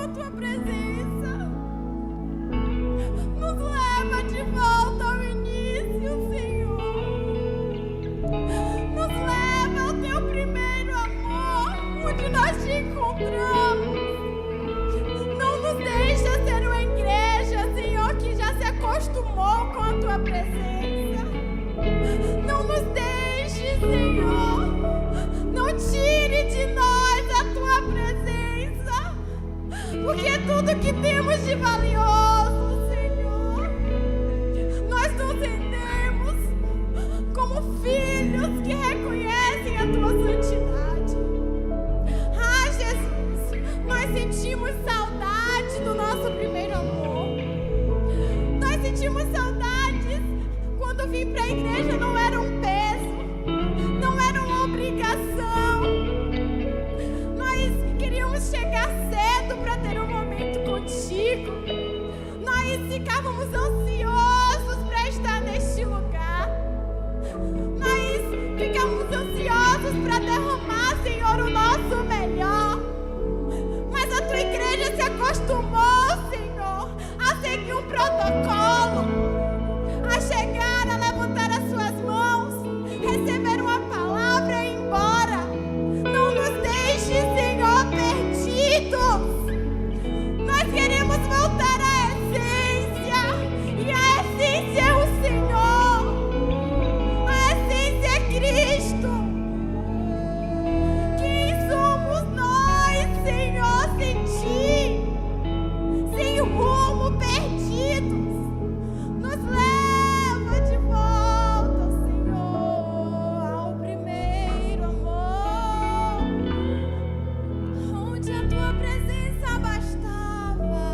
a tua presença. Nos leva de volta ao início, Senhor. Nos leva ao teu primeiro amor, onde nós te encontramos. Não nos deixa ser uma igreja, Senhor, que já se acostumou com a tua presença. Não nos deixe, Senhor. Não tire de nós a tua presença, porque tudo que temos de valioso, Senhor, nós nos rendemos como filhos que reconhecem a tua santidade. Ah, Jesus, nós sentimos saudade do nosso primeiro amor. Nós sentimos saudades quando vim para a igreja, não era um peso, não era uma obrigação. Nós queríamos chegar cedo para ter um momento contigo. Nós ficávamos ansiosos para estar neste lugar. Nós ficávamos ansiosos para derramar, Senhor, o nosso melhor. Mas a tua igreja se acostumou, Senhor, a seguir um protocolo, a chegar, a levantar as suas mãos, receber uma palavra e ir embora. Não nos deixe, Senhor, perdidos. Nós queremos voltar à essência, e a essência é o Senhor. A essência é Cristo. Quem somos nós, Senhor, sem ti? Sem rumo, perdidos. Nos leva de volta, Senhor, ao primeiro amor, onde a tua presença bastava.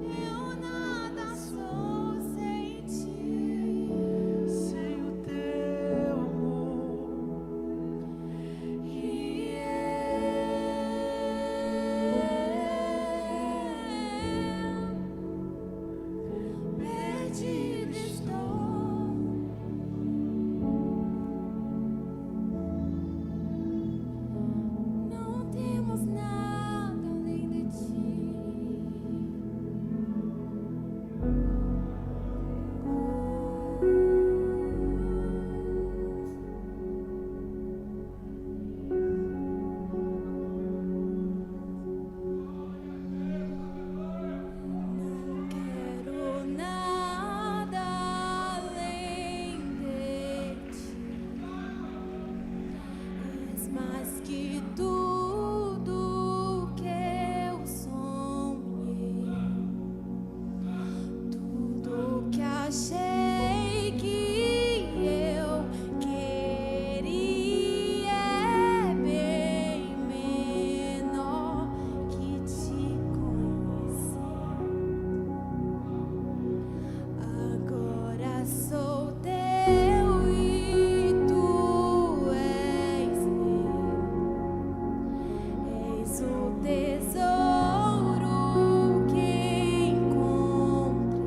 Eu nada sou sem ti. Sem o teu amor, Perdido estou. Não temos nada além de ti. Não quero nada além de ti. És mais que tudo que eu sonhei, tudo que achei que eu queria é bem menor que te conheci. Agora sou teu e tu és meu. És o tesouro que encontrei.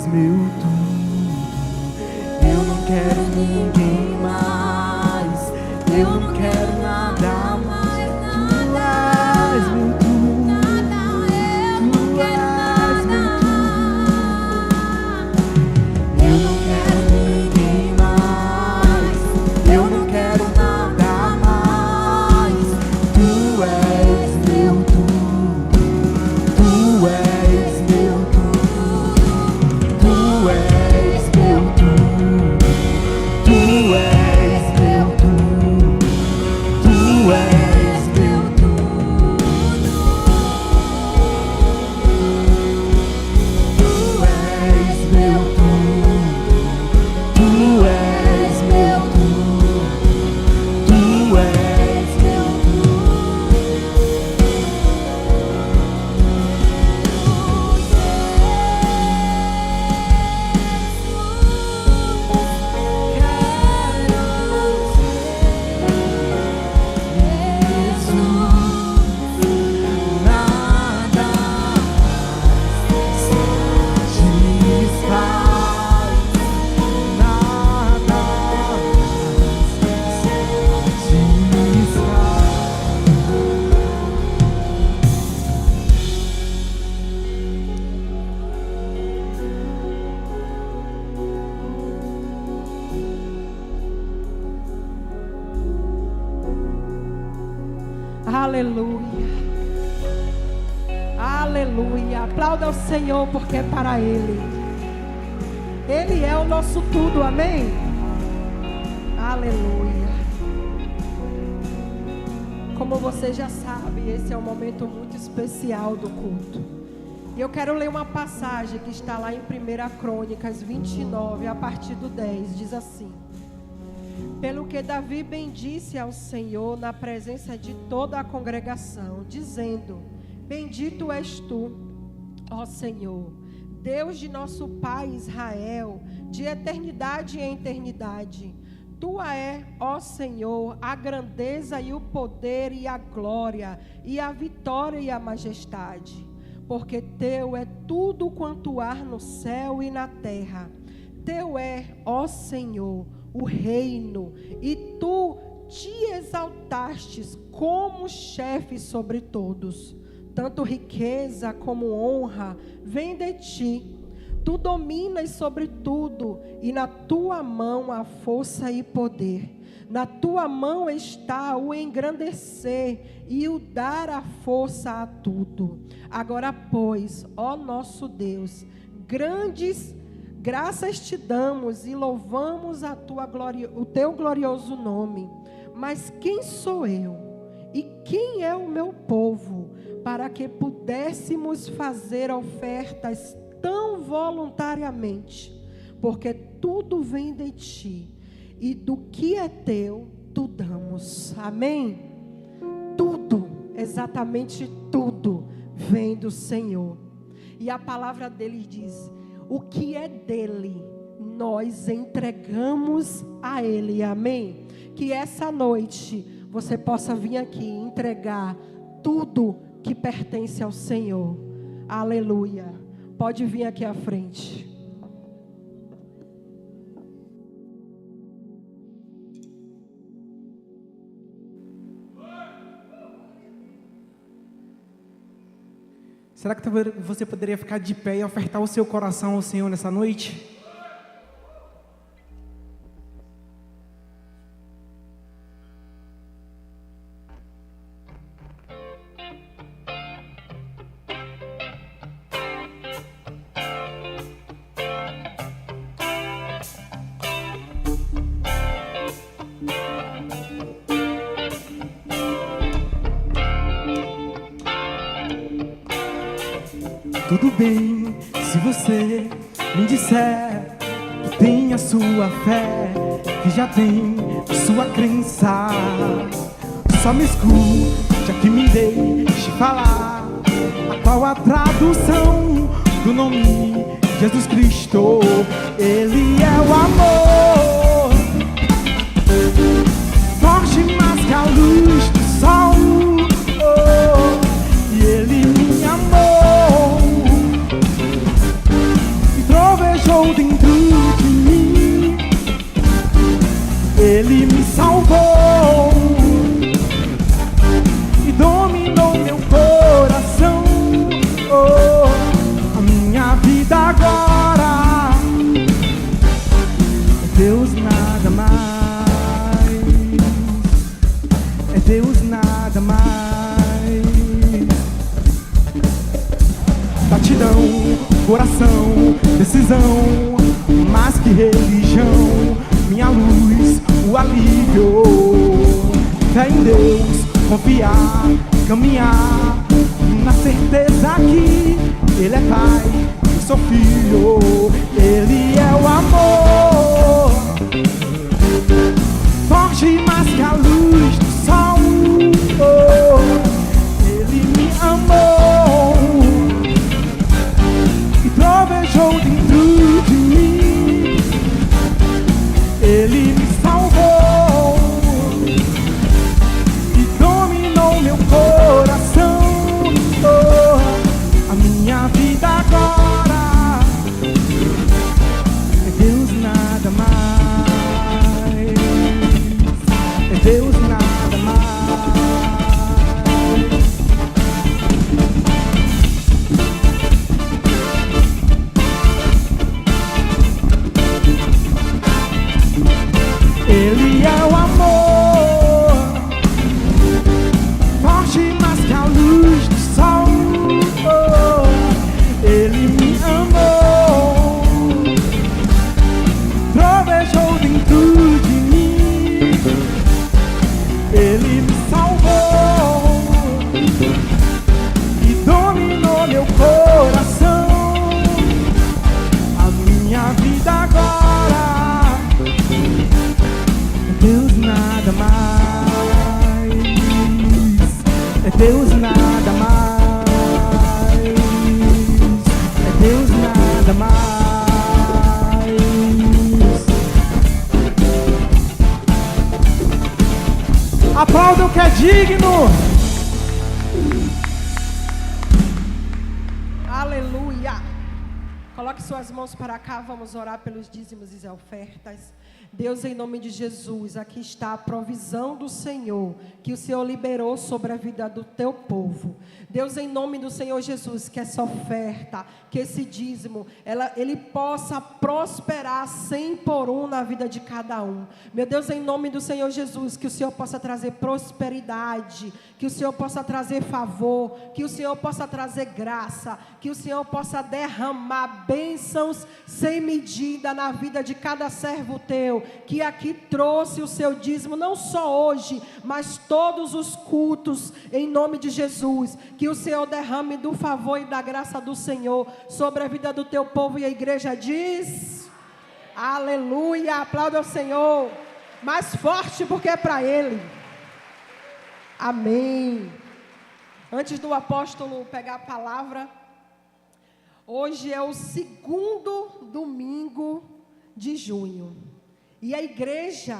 és meu tudo. Eu não quero ninguém mais, eu não quero nada mais. Tu és meu tudo, tu és meu tudo. Eu não quero ninguém mais, eu não quero nada mais. Tu és meu tudo, tu és meu tudo, tu és meu tudo, tu és meu tudo, tu és meu tudo, tu és meu tudo, tu és meu tudo, tu és meu Aleluia. Aleluia. Aplauda o Senhor porque é para Ele. Ele é o nosso tudo, amém? Aleluia. Como você já sabe, esse é um momento muito especial do culto. E eu quero ler uma passagem que está lá em 1 Crônicas 29, a partir do 10. Diz assim: pelo que Davi bendisse ao Senhor na presença de toda a congregação, dizendo: bendito és tu, ó Senhor, Deus de nosso pai Israel, de eternidade em eternidade. Tua é, ó Senhor, a grandeza e o poder e a glória e a vitória e a majestade. Porque teu é tudo quanto há no céu e na terra. Teu é, ó Senhor, o reino, e tu te exaltastes como chefe sobre todos. Tanto riqueza como honra vem de ti. Tu dominas sobre tudo, e na tua mão há força e poder. Na tua mão está o engrandecer e o dar a força a tudo. Agora, pois, ó nosso Deus, grandes graças te damos e louvamos a tua glória, o teu glorioso nome. Mas quem sou eu e quem é o meu povo para que pudéssemos fazer ofertas tão voluntariamente? Porque tudo vem de ti e do que é teu tu damos. Amém? Tudo, exatamente tudo vem do Senhor. E a palavra dele diz: o que é dele, nós entregamos a ele. Amém? Que essa noite você possa vir aqui e entregar tudo que pertence ao Senhor. Aleluia. Pode vir aqui à frente. Será que você poderia ficar de pé e ofertar o seu coração ao Senhor nessa noite? Tudo bem se você me disser que tem a sua fé, que já tem sua crença. Só me escute aqui, me deixe falar a qual a tradução do nome Jesus Cristo. Ele é o amor, forte mais que a luz do sol. E Ele me amou e trovejou trovejou dentro de mim. Ele me salvou e dominou meu coração. Oh, a minha vida agora é Deus, nada mais. É Deus, nada mais. Batidão, coração, decisão, mais que religião, minha luz, o alívio. Fé em Deus, confiar, caminhar, na certeza que Ele é Pai, eu sou filho. Ele é o amor, forte mais que a luz do sol. Oh, Ele me amou e trovejou dentro de mim. Ele me salvou e dominou meu coração. Oh, a minha vida agora é Deus, nada mais. É Deus, nada mais. Ele é o amor, forte mais que a luz do sol. Oh, Ele me amou, trovejou dentro de mim. Ele me salvou e dominou meu coração. A minha vida agora Deus, nada mais. É Deus, nada mais. É Deus, nada mais. Aplaudam que é digno. Aleluia. Coloque suas mãos para cá, vamos orar pelos dízimos e ofertas. Deus, em nome de Jesus, aqui está a provisão do Senhor, que o Senhor liberou sobre a vida do teu povo. Deus, em nome do Senhor Jesus, que essa oferta, que esse dízimo, ele possa prosperar 100 por 1 na vida de cada um. Meu Deus, em nome do Senhor Jesus, que o Senhor possa trazer prosperidade, que o Senhor possa trazer favor, que o Senhor possa trazer graça, que o Senhor possa derramar bênçãos sem medida na vida de cada servo teu, que aqui trouxe o seu dízimo, não só hoje, mas todos os cultos, em nome de Jesus. Que o Senhor derrame do favor e da graça do Senhor sobre a vida do teu povo. E a igreja diz: aleluia. Aplauda o Senhor mais forte, porque é para Ele. Amém. Antes do apóstolo pegar a palavra, hoje é o 2º domingo de junho. E a igreja,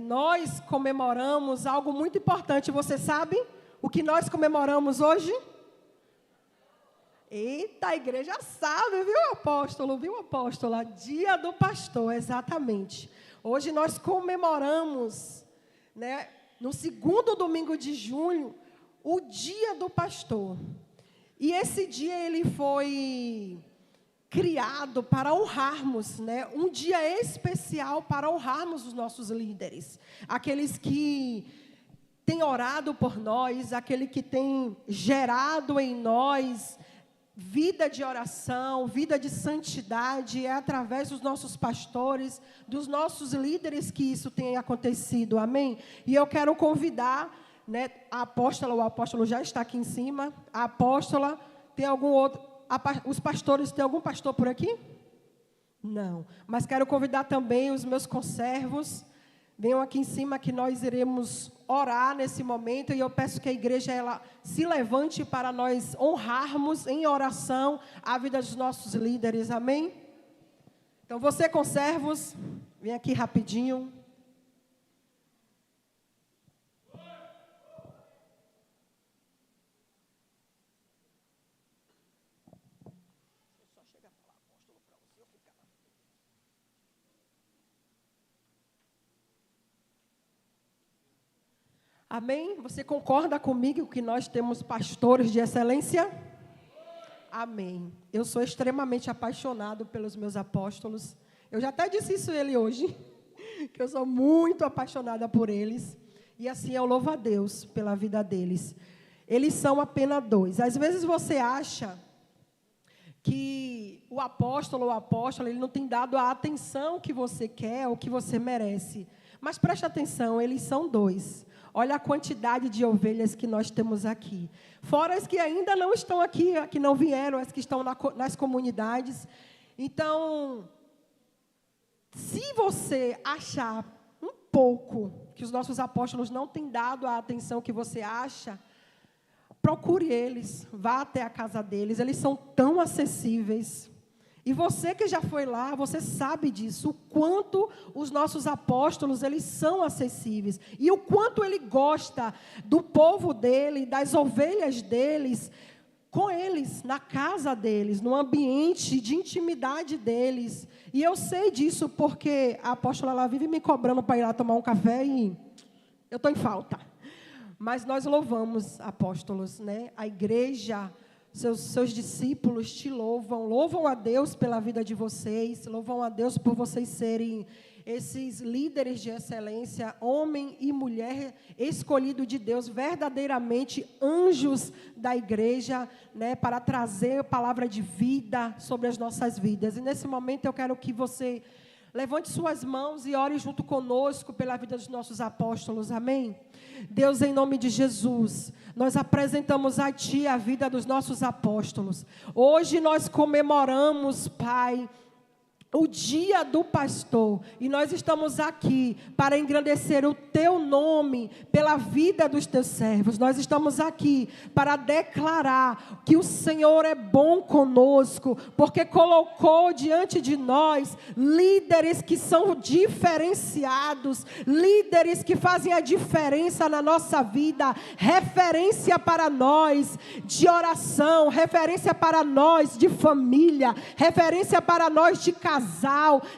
nós comemoramos algo muito importante. Você sabe o que nós comemoramos hoje? Eita, a igreja sabe, viu, apóstolo? Viu, apóstola? Dia do pastor, exatamente. Hoje nós comemoramos, no 2º domingo de junho, o dia do pastor. E esse dia ele foi criado para honrarmos, um dia especial para honrarmos os nossos líderes, aqueles que têm orado por nós, aquele que tem gerado em nós vida de oração, vida de santidade. É através dos nossos pastores, dos nossos líderes que isso tem acontecido, amém? E eu quero convidar, a apóstola, o apóstolo já está aqui em cima, a apóstola, tem algum outro? Os pastores, tem algum pastor por aqui? Não. Mas quero convidar também os meus conservos. Venham aqui em cima que nós iremos orar nesse momento. E eu peço que a igreja ela se levante para nós honrarmos em oração a vida dos nossos líderes. Amém? Então você, conservos, vem aqui rapidinho. Amém? Você concorda comigo que nós temos pastores de excelência? Amém. Eu sou extremamente apaixonado pelos meus apóstolos. Eu já até disse isso a ele hoje, que eu sou muito apaixonada por eles. E assim eu louvo a Deus pela vida deles. Eles são apenas 2. Às vezes você acha que o apóstolo ou a apóstola, ele não tem dado a atenção que você quer ou que você merece. Mas preste atenção, eles são 2. Olha a quantidade de ovelhas que nós temos aqui. Fora as que ainda não estão aqui, que não vieram, as que estão nas comunidades. Então, se você achar um pouco que os nossos apóstolos não têm dado a atenção que você acha, procure eles, vá até a casa deles, eles são tão acessíveis. E você que já foi lá, você sabe disso, o quanto os nossos apóstolos, eles são acessíveis. E o quanto ele gosta do povo dele, das ovelhas deles, com eles, na casa deles, no ambiente de intimidade deles. E eu sei disso porque a apóstola ela vive me cobrando para ir lá tomar um café e eu estou em falta. Mas nós louvamos, apóstolos, né? A igreja, seus discípulos te louvam a Deus pela vida de vocês, louvam a Deus por vocês serem esses líderes de excelência, homem e mulher escolhido de Deus, verdadeiramente anjos da igreja, né, para trazer palavra de vida sobre as nossas vidas. E nesse momento eu quero que você levante suas mãos e ore junto conosco pela vida dos nossos apóstolos, amém? Deus, em nome de Jesus, nós apresentamos a Ti a vida dos nossos apóstolos. Hoje nós comemoramos, Pai, o dia do pastor, e nós estamos aqui para engrandecer o Teu nome pela vida dos Teus servos. Nós estamos aqui para declarar que o Senhor é bom conosco, porque colocou diante de nós líderes que são diferenciados, líderes que fazem a diferença na nossa vida, referência para nós de oração, referência para nós de família, referência para nós de casal,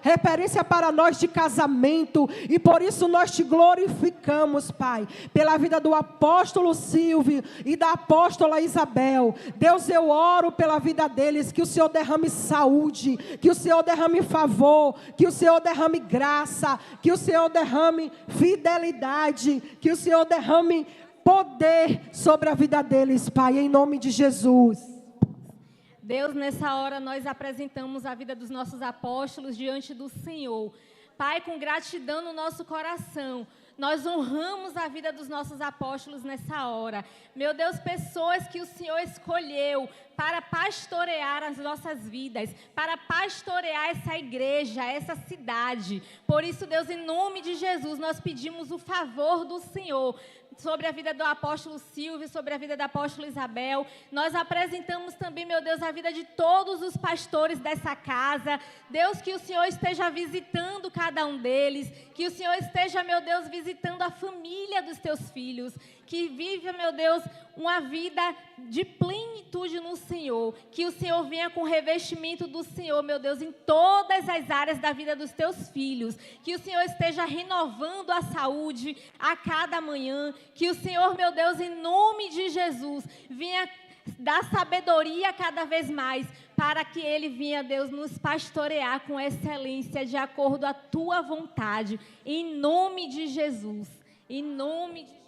referência para nós de casamento, e por isso nós te glorificamos, Pai, pela vida do apóstolo Silvio e da apóstola Isabel. Deus, eu oro pela vida deles, que o Senhor derrame saúde, que o Senhor derrame favor, que o Senhor derrame graça, que o Senhor derrame fidelidade, que o Senhor derrame poder sobre a vida deles, Pai, em nome de Jesus. Deus, nessa hora nós apresentamos a vida dos nossos apóstolos diante do Senhor. Pai, com gratidão no nosso coração, nós honramos a vida dos nossos apóstolos nessa hora. Meu Deus, pessoas que o Senhor escolheu para pastorear as nossas vidas, para pastorear essa igreja, essa cidade. Por isso, Deus, em nome de Jesus, nós pedimos o favor do Senhor sobre a vida do apóstolo Silvio, sobre a vida da apóstola Isabel. Nós apresentamos também, meu Deus, a vida de todos os pastores dessa casa. Deus, que o Senhor esteja visitando cada um deles, que o Senhor esteja, meu Deus, visitando a família dos teus filhos, que vive, meu Deus, uma vida de plenitude no Senhor, que o Senhor venha com revestimento do Senhor, meu Deus, em todas as áreas da vida dos teus filhos, que o Senhor esteja renovando a saúde a cada manhã, que o Senhor, meu Deus, em nome de Jesus, venha dar sabedoria cada vez mais, para que Ele venha, Deus, nos pastorear com excelência, de acordo à Tua vontade, em nome de Jesus, em nome de Jesus.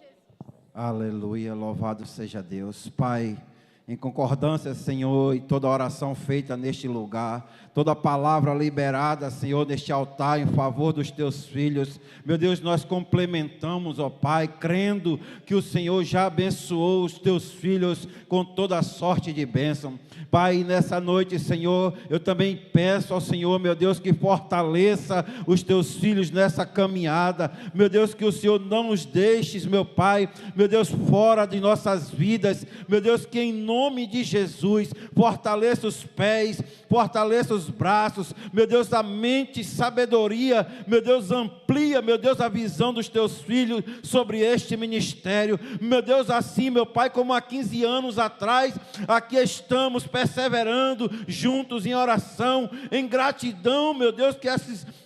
Aleluia, louvado seja Deus. Pai, em concordância, Senhor, e toda oração feita neste lugar, toda palavra liberada, Senhor, neste altar em favor dos teus filhos, meu Deus, nós complementamos, ó Pai, crendo que o Senhor já abençoou os teus filhos com toda sorte de bênção. Pai, nessa noite, Senhor, eu também peço ao Senhor, meu Deus, que fortaleça os teus filhos nessa caminhada, meu Deus, que o Senhor não nos deixes, meu Pai, meu Deus, fora de nossas vidas, meu Deus, que em nome nome de Jesus. Fortaleça os pés, fortaleça os braços, meu Deus, a mente, sabedoria, meu Deus, amplia, meu Deus, a visão dos teus filhos sobre este ministério, meu Deus, assim, meu Pai, como há 15 anos atrás, aqui estamos perseverando juntos em oração, em gratidão, meu Deus, que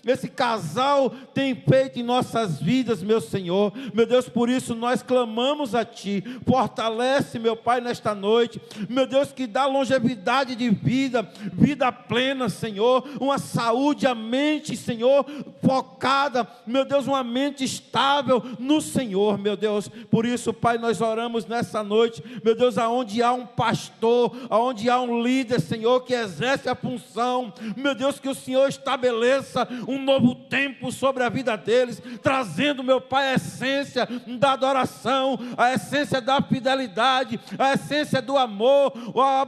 esse casal tem feito em nossas vidas, meu Senhor, meu Deus, por isso nós clamamos a Ti, fortalece, meu Pai, nesta noite, meu Deus, que dá longevidade de vida, vida plena, Senhor, uma saúde, a mente, Senhor, focada, meu Deus, uma mente estável no Senhor, meu Deus, por isso, Pai, nós oramos nessa noite, meu Deus, aonde há um pastor, aonde há um líder, Senhor, que exerce a função, meu Deus, que o Senhor estabeleça um novo tempo sobre a vida deles, trazendo, meu Pai, a essência da adoração, a essência da fidelidade, a essência do amor,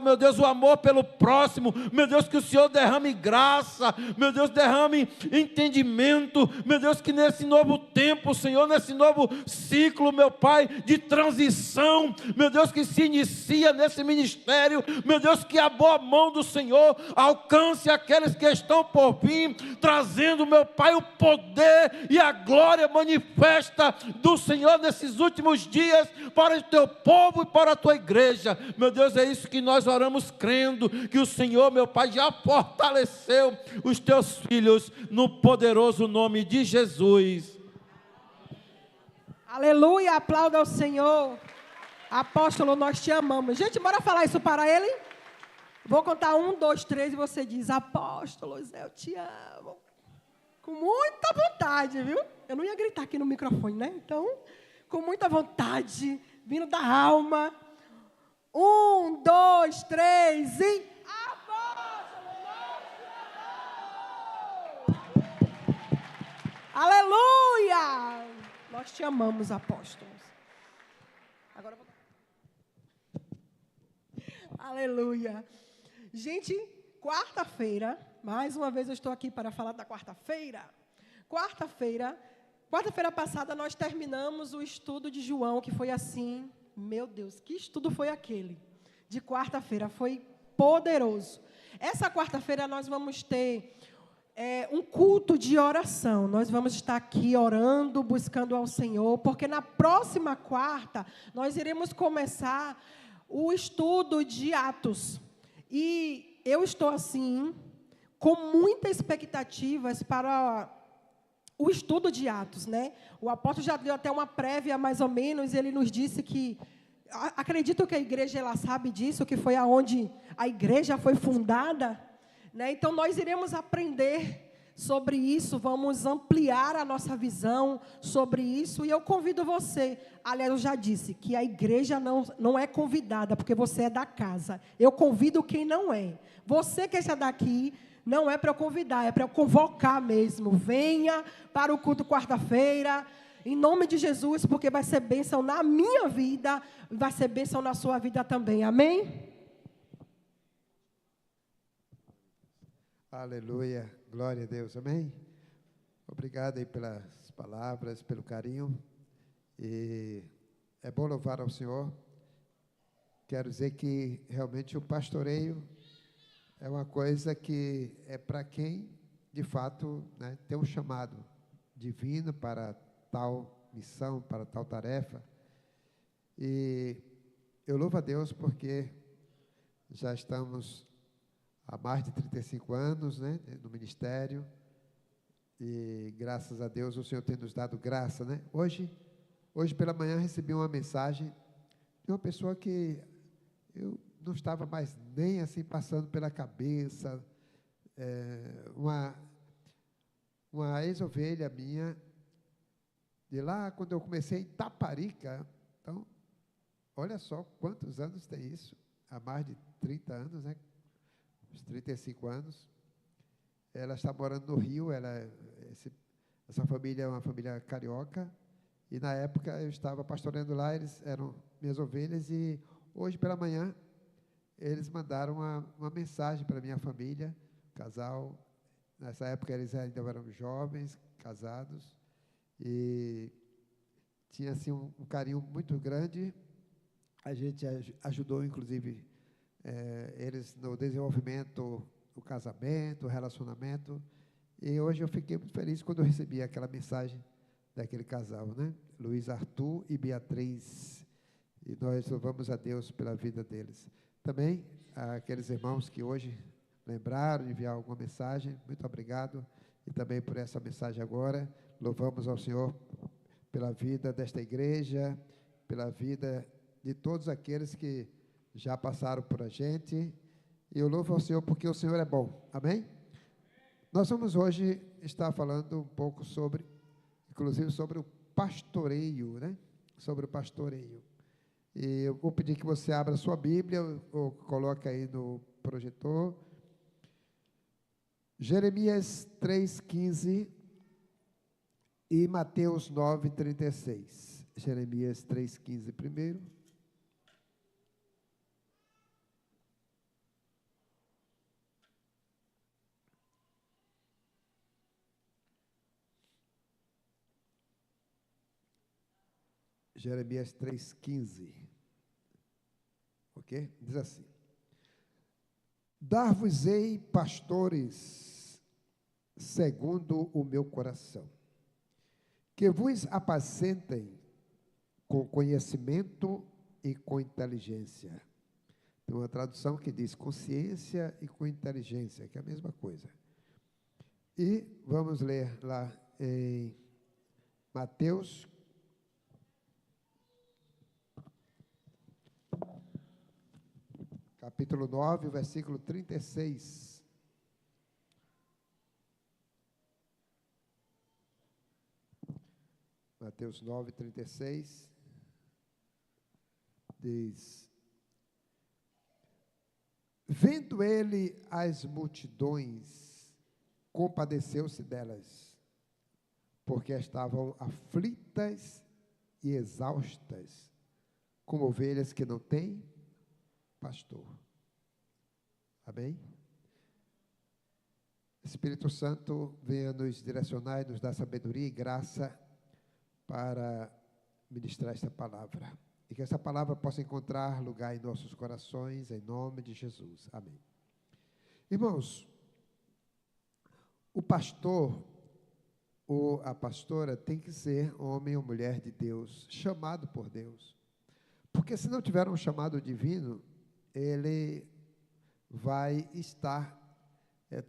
meu Deus, o amor pelo próximo, meu Deus, que o Senhor derrame graça, meu Deus, derrame entendimento, meu Deus, que nesse novo tempo, Senhor, nesse novo ciclo, meu Pai, de transição, meu Deus, que se inicia nesse ministério, meu Deus, que a boa mão do Senhor alcance aqueles que estão por vir, trazendo, meu Pai, o poder e a glória manifesta do Senhor nesses últimos dias, para o teu povo e para a tua igreja, meu Deus, é isso que nós oramos crendo, que o Senhor, meu Pai, já fortaleceu os teus filhos, no poderoso nome de Jesus. Aleluia, aplauda ao Senhor. Apóstolo, nós te amamos. Gente, bora falar isso para ele? Vou contar 1, 2, 3 e você diz: apóstolos, eu te amo. Com muita vontade, viu? Eu não ia gritar aqui no microfone, né? Então, com muita vontade, vindo da alma. 1, 2, 3 e... Apóstolos, nós te amamos. Aleluia! Nós te amamos, apóstolos. Agora eu vou... Aleluia. Gente, quarta-feira, mais uma vez eu estou aqui para falar da quarta-feira. Quarta-feira passada nós terminamos o estudo de João, que foi assim, meu Deus, que estudo foi aquele? De quarta-feira, foi poderoso. Essa quarta-feira nós vamos ter um culto de oração. Nós vamos estar aqui orando, buscando ao Senhor, porque na próxima quarta nós iremos começar o estudo de Atos. E eu estou assim, com muitas expectativas para o estudo de Atos, né? O apóstolo já deu até uma prévia, mais ou menos, ele nos disse que, acredito que a igreja, ela sabe disso, que foi aonde a igreja foi fundada, né? Então, nós iremos aprender sobre isso, vamos ampliar a nossa visão sobre isso, e eu convido você, aliás, eu já disse, que a igreja não é convidada, porque você é da casa, eu convido quem não é, você que está daqui, não é para eu convidar, é para eu convocar mesmo, venha para o culto quarta-feira, em nome de Jesus, porque vai ser bênção na minha vida, vai ser bênção na sua vida também, amém? Aleluia, glória a Deus, amém? Obrigado aí pelas palavras, pelo carinho, e é bom louvar ao Senhor. Quero dizer que realmente o pastoreio é uma coisa que é para quem, de fato, né, tem um chamado divino para tal missão, para tal tarefa, e eu louvo a Deus porque já estamos há mais de 35 anos, né, no ministério, e graças a Deus o Senhor tem nos dado graça, né? Hoje pela manhã recebi uma mensagem de uma pessoa que eu não estava mais nem assim passando pela cabeça, uma ex-ovelha minha, de lá quando eu comecei em Taparica. Então, olha só quantos anos tem isso, há mais de 30 anos, né? Uns 35 anos, ela está morando no Rio, essa família é uma família carioca, e na época eu estava pastoreando lá, eles eram minhas ovelhas, e hoje pela manhã, eles mandaram uma mensagem para a minha família, casal, nessa época eles ainda eram jovens, casados, e tinha assim um carinho muito grande, a gente ajudou inclusive eles no desenvolvimento do casamento, relacionamento. E hoje eu fiquei muito feliz quando eu recebi aquela mensagem daquele casal, né? Luiz Arthur e Beatriz. E nós louvamos a Deus pela vida deles. Também, aqueles irmãos que hoje lembraram de enviar alguma mensagem, muito obrigado. E também por essa mensagem agora. Louvamos ao Senhor pela vida desta igreja, pela vida de todos aqueles que já passaram por a gente. E eu louvo ao Senhor porque o Senhor é bom. Amém? Nós vamos hoje estar falando um pouco sobre, inclusive sobre o pastoreio, né? Sobre o pastoreio. E eu vou pedir que você abra a sua Bíblia, ou coloque aí no projetor. Jeremias 3,15 e Mateus 9,36. Jeremias 3,15 primeiro. Jeremias 3,15. Ok? Diz assim: Dar-vos-ei pastores segundo o meu coração, que vos apacentem com conhecimento e com inteligência. Tem uma tradução que diz consciência e com inteligência, que é a mesma coisa. E vamos ler lá em Mateus capítulo 9, versículo 36. Mateus 9, 36. Diz: Vendo ele as multidões, compadeceu-se delas, porque estavam aflitas e exaustas, como ovelhas que não têm pastor. Amém? Espírito Santo, venha nos direcionar e nos dar sabedoria e graça para ministrar esta palavra. E que essa palavra possa encontrar lugar em nossos corações, em nome de Jesus. Amém. Irmãos, o pastor ou a pastora tem que ser homem ou mulher de Deus, chamado por Deus. Porque se não tiver um chamado divino, ele vai estar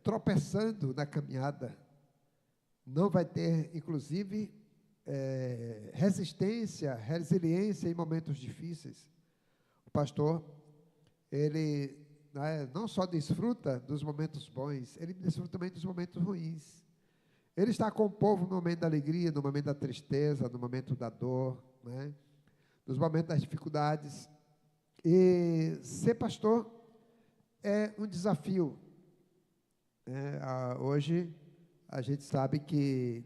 tropeçando na caminhada, não vai ter, inclusive, resistência, resiliência em momentos difíceis. O pastor, ele não só desfruta dos momentos bons, ele desfruta também dos momentos ruins. Ele está com o povo no momento da alegria, no momento da tristeza, no momento da dor, né? Nos momentos das dificuldades. E ser pastor é um desafio. Hoje, a gente sabe que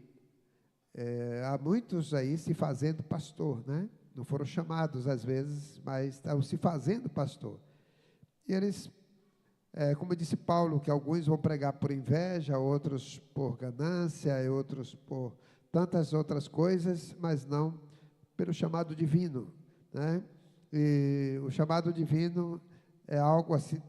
há muitos aí se fazendo pastor, né? Não foram chamados às vezes, mas estão se fazendo pastor. E eles, como disse Paulo, que alguns vão pregar por inveja, outros por ganância, e outros por tantas outras coisas, mas não pelo chamado divino, né? E o chamado divino é algo assim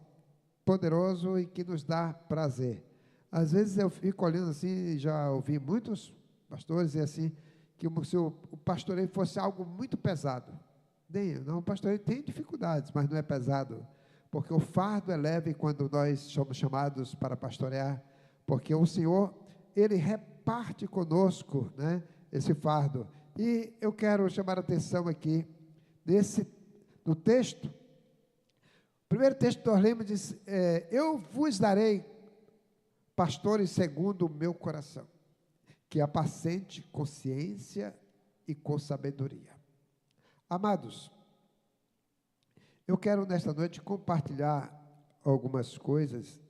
poderoso e que nos dá prazer. Às vezes eu fico olhando assim, já ouvi muitos pastores dizer assim, que se o pastoreio fosse algo muito pesado. Não, o pastoreio tem dificuldades, mas não é pesado, porque o fardo é leve quando nós somos chamados para pastorear, porque o Senhor, Ele reparte conosco, né, esse fardo. E eu quero chamar a atenção aqui, no texto. O primeiro texto que nós lemos diz, eu vos darei pastores segundo o meu coração, que apacente com ciência e com sabedoria. Amados, eu quero nesta noite compartilhar algumas coisas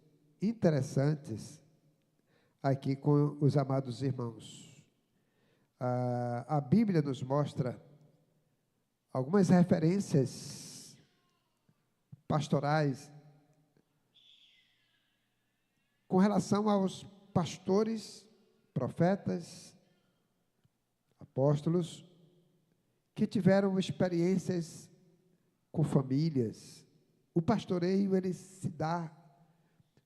interessantes aqui com os amados irmãos. A Bíblia nos mostra algumas referências pastorais com relação aos pastores, profetas, apóstolos, que tiveram experiências com famílias, O pastoreio, ele se dá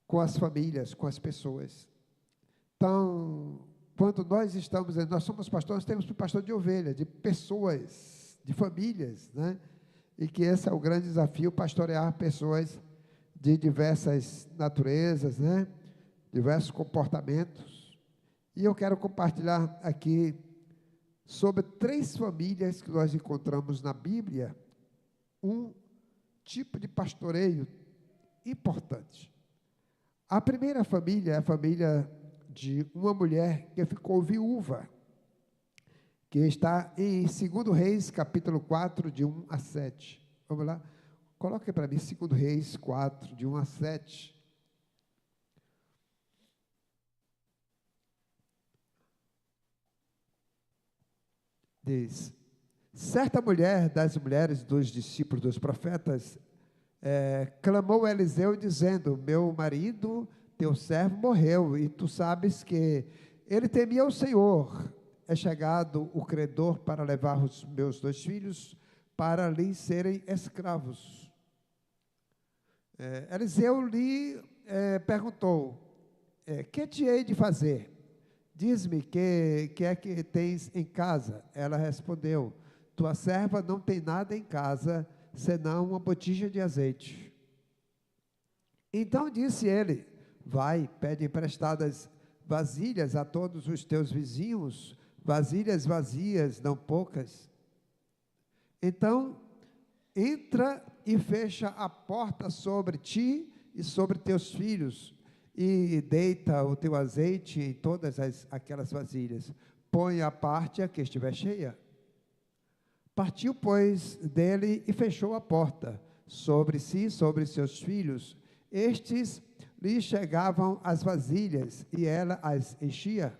com as famílias, com as pessoas. Então, quando nós somos pastores, temos um pastor de ovelha, de pessoas, de famílias, né? E que esse é o grande desafio, pastorear pessoas de diversas naturezas, né? Diversos comportamentos. E eu quero compartilhar aqui sobre 3 famílias que nós encontramos na Bíblia, um tipo de pastoreio importante. A primeira família é a família de uma mulher que ficou viúva, que está em 2 Reis, capítulo 4, de 1 a 7. Vamos lá? Coloque para mim 2 Reis 4, de 1 a 7. Diz: certa mulher das mulheres dos discípulos dos profetas clamou a Eliseu dizendo: meu marido, teu servo, morreu, e tu sabes que ele temia o Senhor. É chegado o credor para levar os meus 2 filhos para lhe serem escravos. Eliseu lhe perguntou: que te hei de fazer? Diz-me, que é que tens em casa? Ela respondeu: tua serva não tem nada em casa, senão uma botija de azeite. Então disse ele: vai, pede emprestadas vasilhas a todos os teus vizinhos, vasilhas vazias, não poucas. Então, entra e fecha a porta sobre ti e sobre teus filhos, e deita o teu azeite em todas aquelas vasilhas. Põe à parte a que estiver cheia. Partiu, pois, dele e fechou a porta sobre si e sobre seus filhos. Estes lhe chegavam as vasilhas e ela as enchia.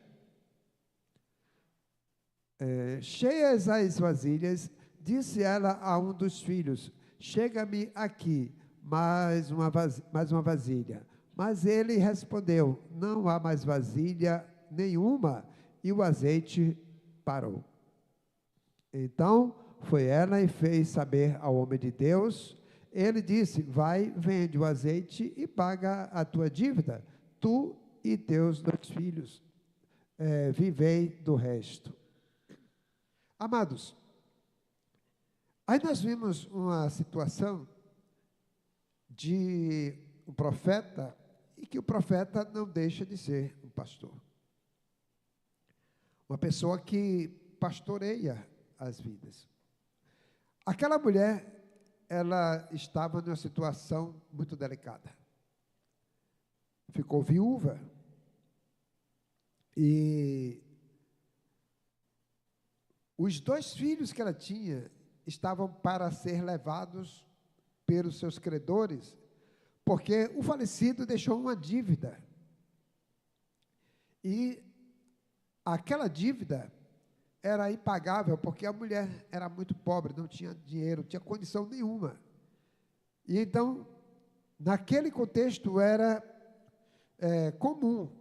Cheias as vasilhas, disse ela a um dos filhos: chega-me aqui mais uma vasilha. Mas ele respondeu: não há mais vasilha nenhuma, e o azeite parou. Então foi ela e fez saber ao homem de Deus. Ele disse: vai, vende o azeite e paga a tua dívida, tu e teus 2 filhos, vivei do resto. Amados, aí nós vimos uma situação de um profeta, e que o profeta não deixa de ser um pastor. Uma pessoa que pastoreia as vidas. Aquela mulher, ela estava numa situação muito delicada. Ficou viúva. E os 2 filhos que ela tinha estavam para ser levados pelos seus credores, porque o falecido deixou uma dívida. E aquela dívida era impagável, porque a mulher era muito pobre, não tinha dinheiro, não tinha condição nenhuma. E então, naquele contexto, era comum.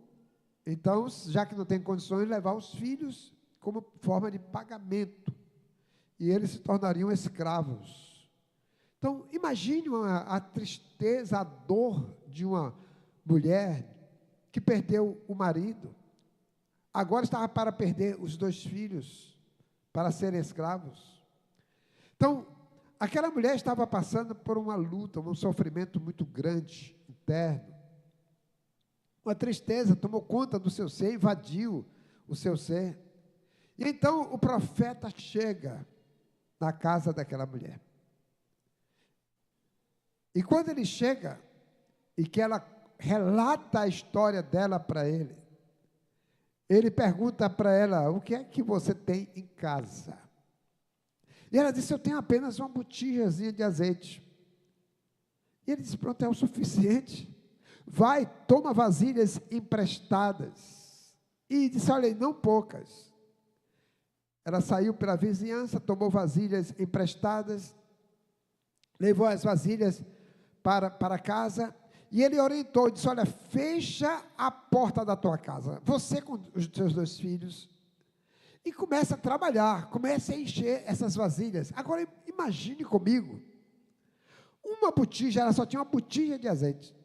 Então, já que não tem condições, levar os filhos como forma de pagamento. E eles se tornariam escravos. Então, imagine a tristeza, a dor de uma mulher que perdeu o marido, agora estava para perder os 2 filhos, para serem escravos. Então, aquela mulher estava passando por uma luta, um sofrimento muito grande, interno. Uma tristeza tomou conta do seu ser, invadiu o seu ser. E então o profeta chega na casa daquela mulher. E quando ele chega, e que ela relata a história dela para ele, ele pergunta para ela: o que é que você tem em casa? E ela disse: eu tenho apenas uma botijazinha de azeite. E ele disse: pronto, é o suficiente. Vai, toma vasilhas emprestadas. E disse: olha, não poucas. Ela saiu pela vizinhança, tomou vasilhas emprestadas, levou as vasilhas para casa, e ele orientou, disse: olha, fecha a porta da tua casa, você com os seus 2 filhos, e começa a trabalhar, começa a encher essas vasilhas. Agora, imagine comigo, uma botija, ela só tinha uma botija de azeite,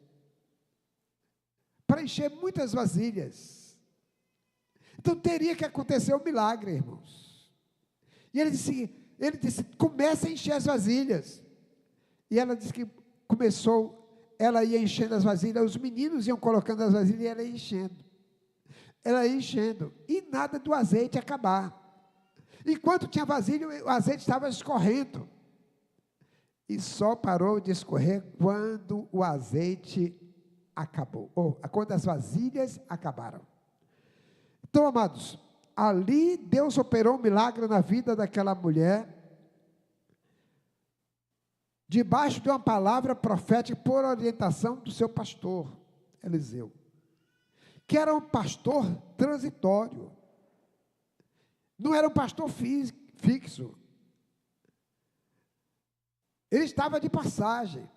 para encher muitas vasilhas. Então teria que acontecer um milagre, irmãos. E ele disse, comece a encher as vasilhas. E ela disse que começou, ela ia enchendo as vasilhas, os meninos iam colocando as vasilhas e ela ia enchendo. Ela ia enchendo, e nada do azeite acabar. Enquanto tinha vasilha, o azeite estava escorrendo. E só parou de escorrer quando o azeite acabou, ou quando as vasilhas acabaram. Então, amados, ali Deus operou um milagre na vida daquela mulher, debaixo de uma palavra profética por orientação do seu pastor, Eliseu, que era um pastor transitório, não era um pastor fixo, ele estava de passagem,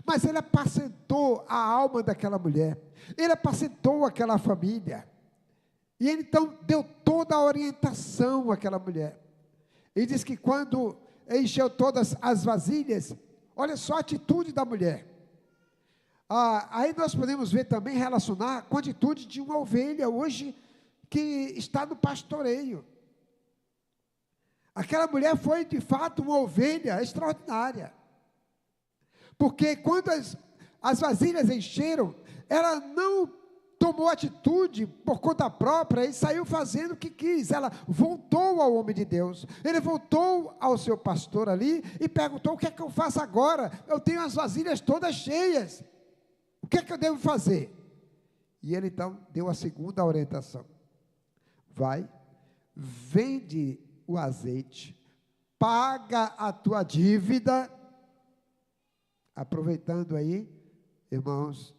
mas ele apacentou a alma daquela mulher, ele apacentou aquela família, e ele então deu toda a orientação àquela mulher. Ele diz que quando encheu todas as vasilhas, olha só a atitude da mulher. Aí nós podemos ver também, relacionar com a atitude de uma ovelha hoje que está no pastoreio. Aquela mulher foi de fato uma ovelha extraordinária, porque quando as vasilhas encheram, ela não tomou atitude por conta própria e saiu fazendo o que quis. Ela voltou ao homem de Deus, ele voltou ao seu pastor ali e perguntou: o que é que eu faço agora? Eu tenho as vasilhas todas cheias, o que é que eu devo fazer? E ele então deu a segunda orientação: vai, vende o azeite, paga a tua dívida. Aproveitando aí, irmãos,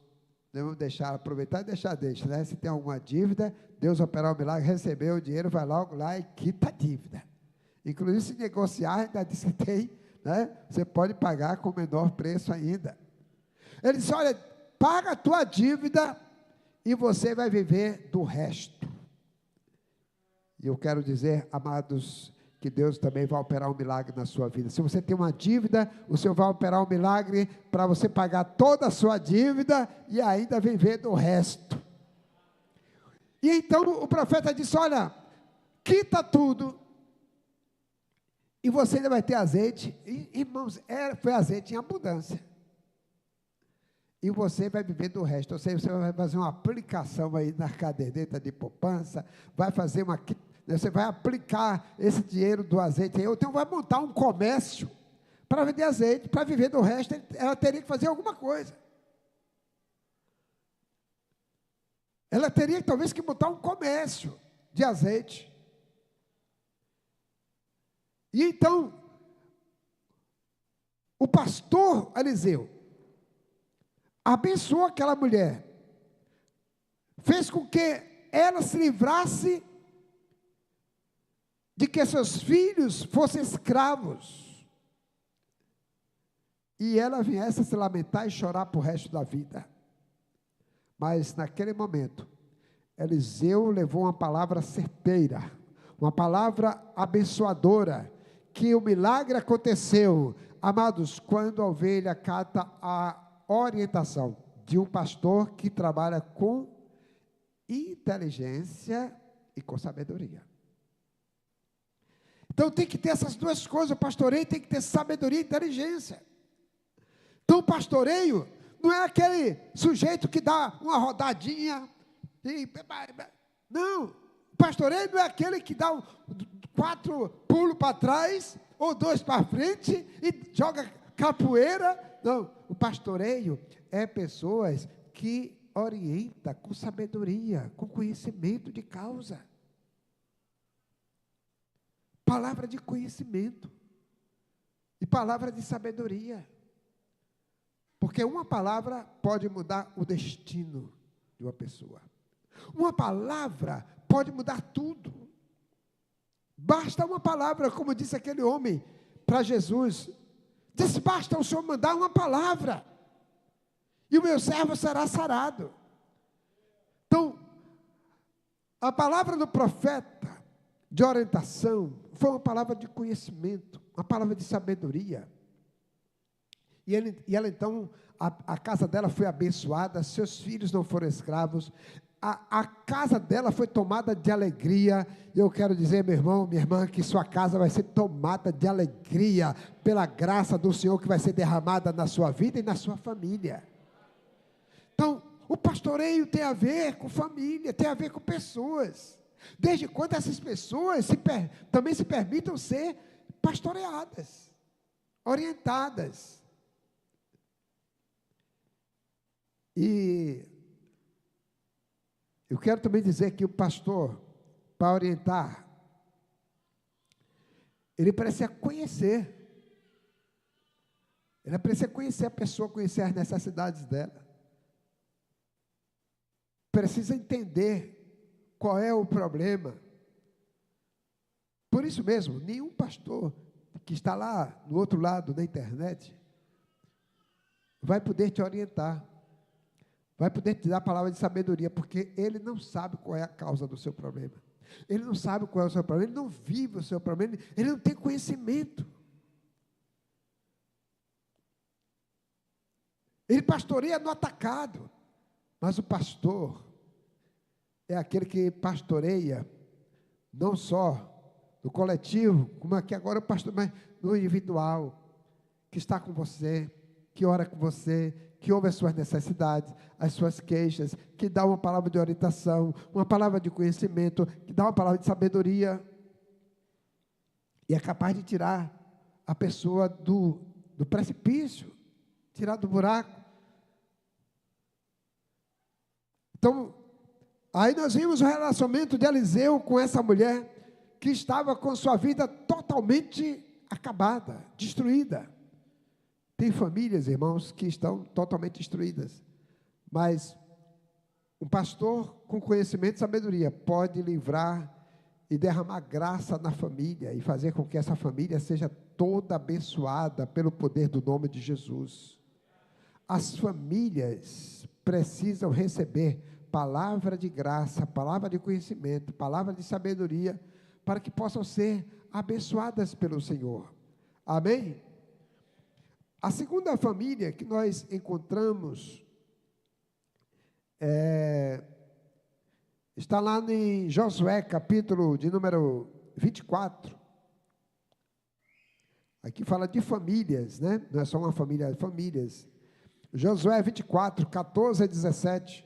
devemos aproveitar e deixar, né? Se tem alguma dívida, Deus operar o milagre, recebeu o dinheiro, vai logo lá e quita a dívida. Inclusive, se negociar, ainda disse que tem, né? Você pode pagar com menor preço ainda. Ele disse: olha, paga a tua dívida e você vai viver do resto. E eu quero dizer, amados, que Deus também vai operar um milagre na sua vida. Se você tem uma dívida, o Senhor vai operar um milagre para você pagar toda a sua dívida e ainda viver do resto. E então o profeta disse: olha, quita tudo e você ainda vai ter azeite. E, irmãos, foi azeite em abundância. E você vai viver do resto. Ou seja, você vai fazer uma aplicação aí na caderneta de poupança, você vai aplicar esse dinheiro do azeite aí, então vai montar um comércio para vender azeite, para viver do resto, ela teria que fazer alguma coisa. Ela teria talvez que montar um comércio de azeite. E então, o pastor Eliseu abençoou aquela mulher, fez com que ela se livrasse de que seus filhos fossem escravos, e ela viesse a se lamentar e chorar para o resto da vida. Mas naquele momento, Eliseu levou uma palavra certeira, uma palavra abençoadora, que o milagre aconteceu, amados, quando a ovelha acata a orientação de um pastor que trabalha com inteligência e com sabedoria. Então tem que ter essas duas coisas. O pastoreio tem que ter sabedoria e inteligência. Então o pastoreio não é aquele sujeito que dá uma rodadinha e... Não, o pastoreio não é aquele que dá 4 pulos para trás ou 2 para frente e joga capoeira. Não, o pastoreio é pessoas que orientam com sabedoria, com conhecimento de causa. Palavra de conhecimento e palavra de sabedoria, porque uma palavra pode mudar o destino de uma pessoa, uma palavra pode mudar tudo, basta uma palavra, como disse aquele homem para Jesus, disse: basta o Senhor mandar uma palavra, e o meu servo será sarado. Então, a palavra do profeta de orientação foi uma palavra de conhecimento, uma palavra de sabedoria. E ela então, a casa dela foi abençoada, seus filhos não foram escravos, a casa dela foi tomada de alegria. E eu quero dizer, meu irmão, minha irmã, que sua casa vai ser tomada de alegria pela graça do Senhor que vai ser derramada na sua vida e na sua família. Então, o pastoreio tem a ver com família, tem a ver com pessoas. Desde quando essas pessoas também se permitam ser pastoreadas, orientadas. E eu quero também dizer que o pastor, para orientar, ele precisa conhecer. Ele precisa conhecer a pessoa, conhecer as necessidades dela. Precisa entender qual é o problema. Por isso mesmo, nenhum pastor que está lá no outro lado da internet vai poder te orientar. Vai poder te dar a palavra de sabedoria, porque ele não sabe qual é a causa do seu problema. Ele não sabe qual é o seu problema, ele não vive o seu problema, ele não tem conhecimento. Ele pastoreia no atacado, mas o pastor é aquele que pastoreia não só no coletivo, como aqui agora o pastor, mas no individual, que está com você, que ora com você, que ouve as suas necessidades, as suas queixas, que dá uma palavra de orientação, uma palavra de conhecimento, que dá uma palavra de sabedoria, e é capaz de tirar a pessoa do precipício, tirar do buraco. Então, aí nós vimos o relacionamento de Eliseu com essa mulher, que estava com sua vida totalmente acabada, destruída. Tem famílias, irmãos, que estão totalmente destruídas, mas um pastor com conhecimento e sabedoria pode livrar e derramar graça na família e fazer com que essa família seja toda abençoada pelo poder do nome de Jesus. As famílias precisam receber palavra de graça, palavra de conhecimento, palavra de sabedoria, para que possam ser abençoadas pelo Senhor. Amém? A segunda família que nós encontramos está lá em Josué, capítulo de número 24. Aqui fala de famílias, né? Não é só uma família, é famílias. Josué 24, 14 a 17.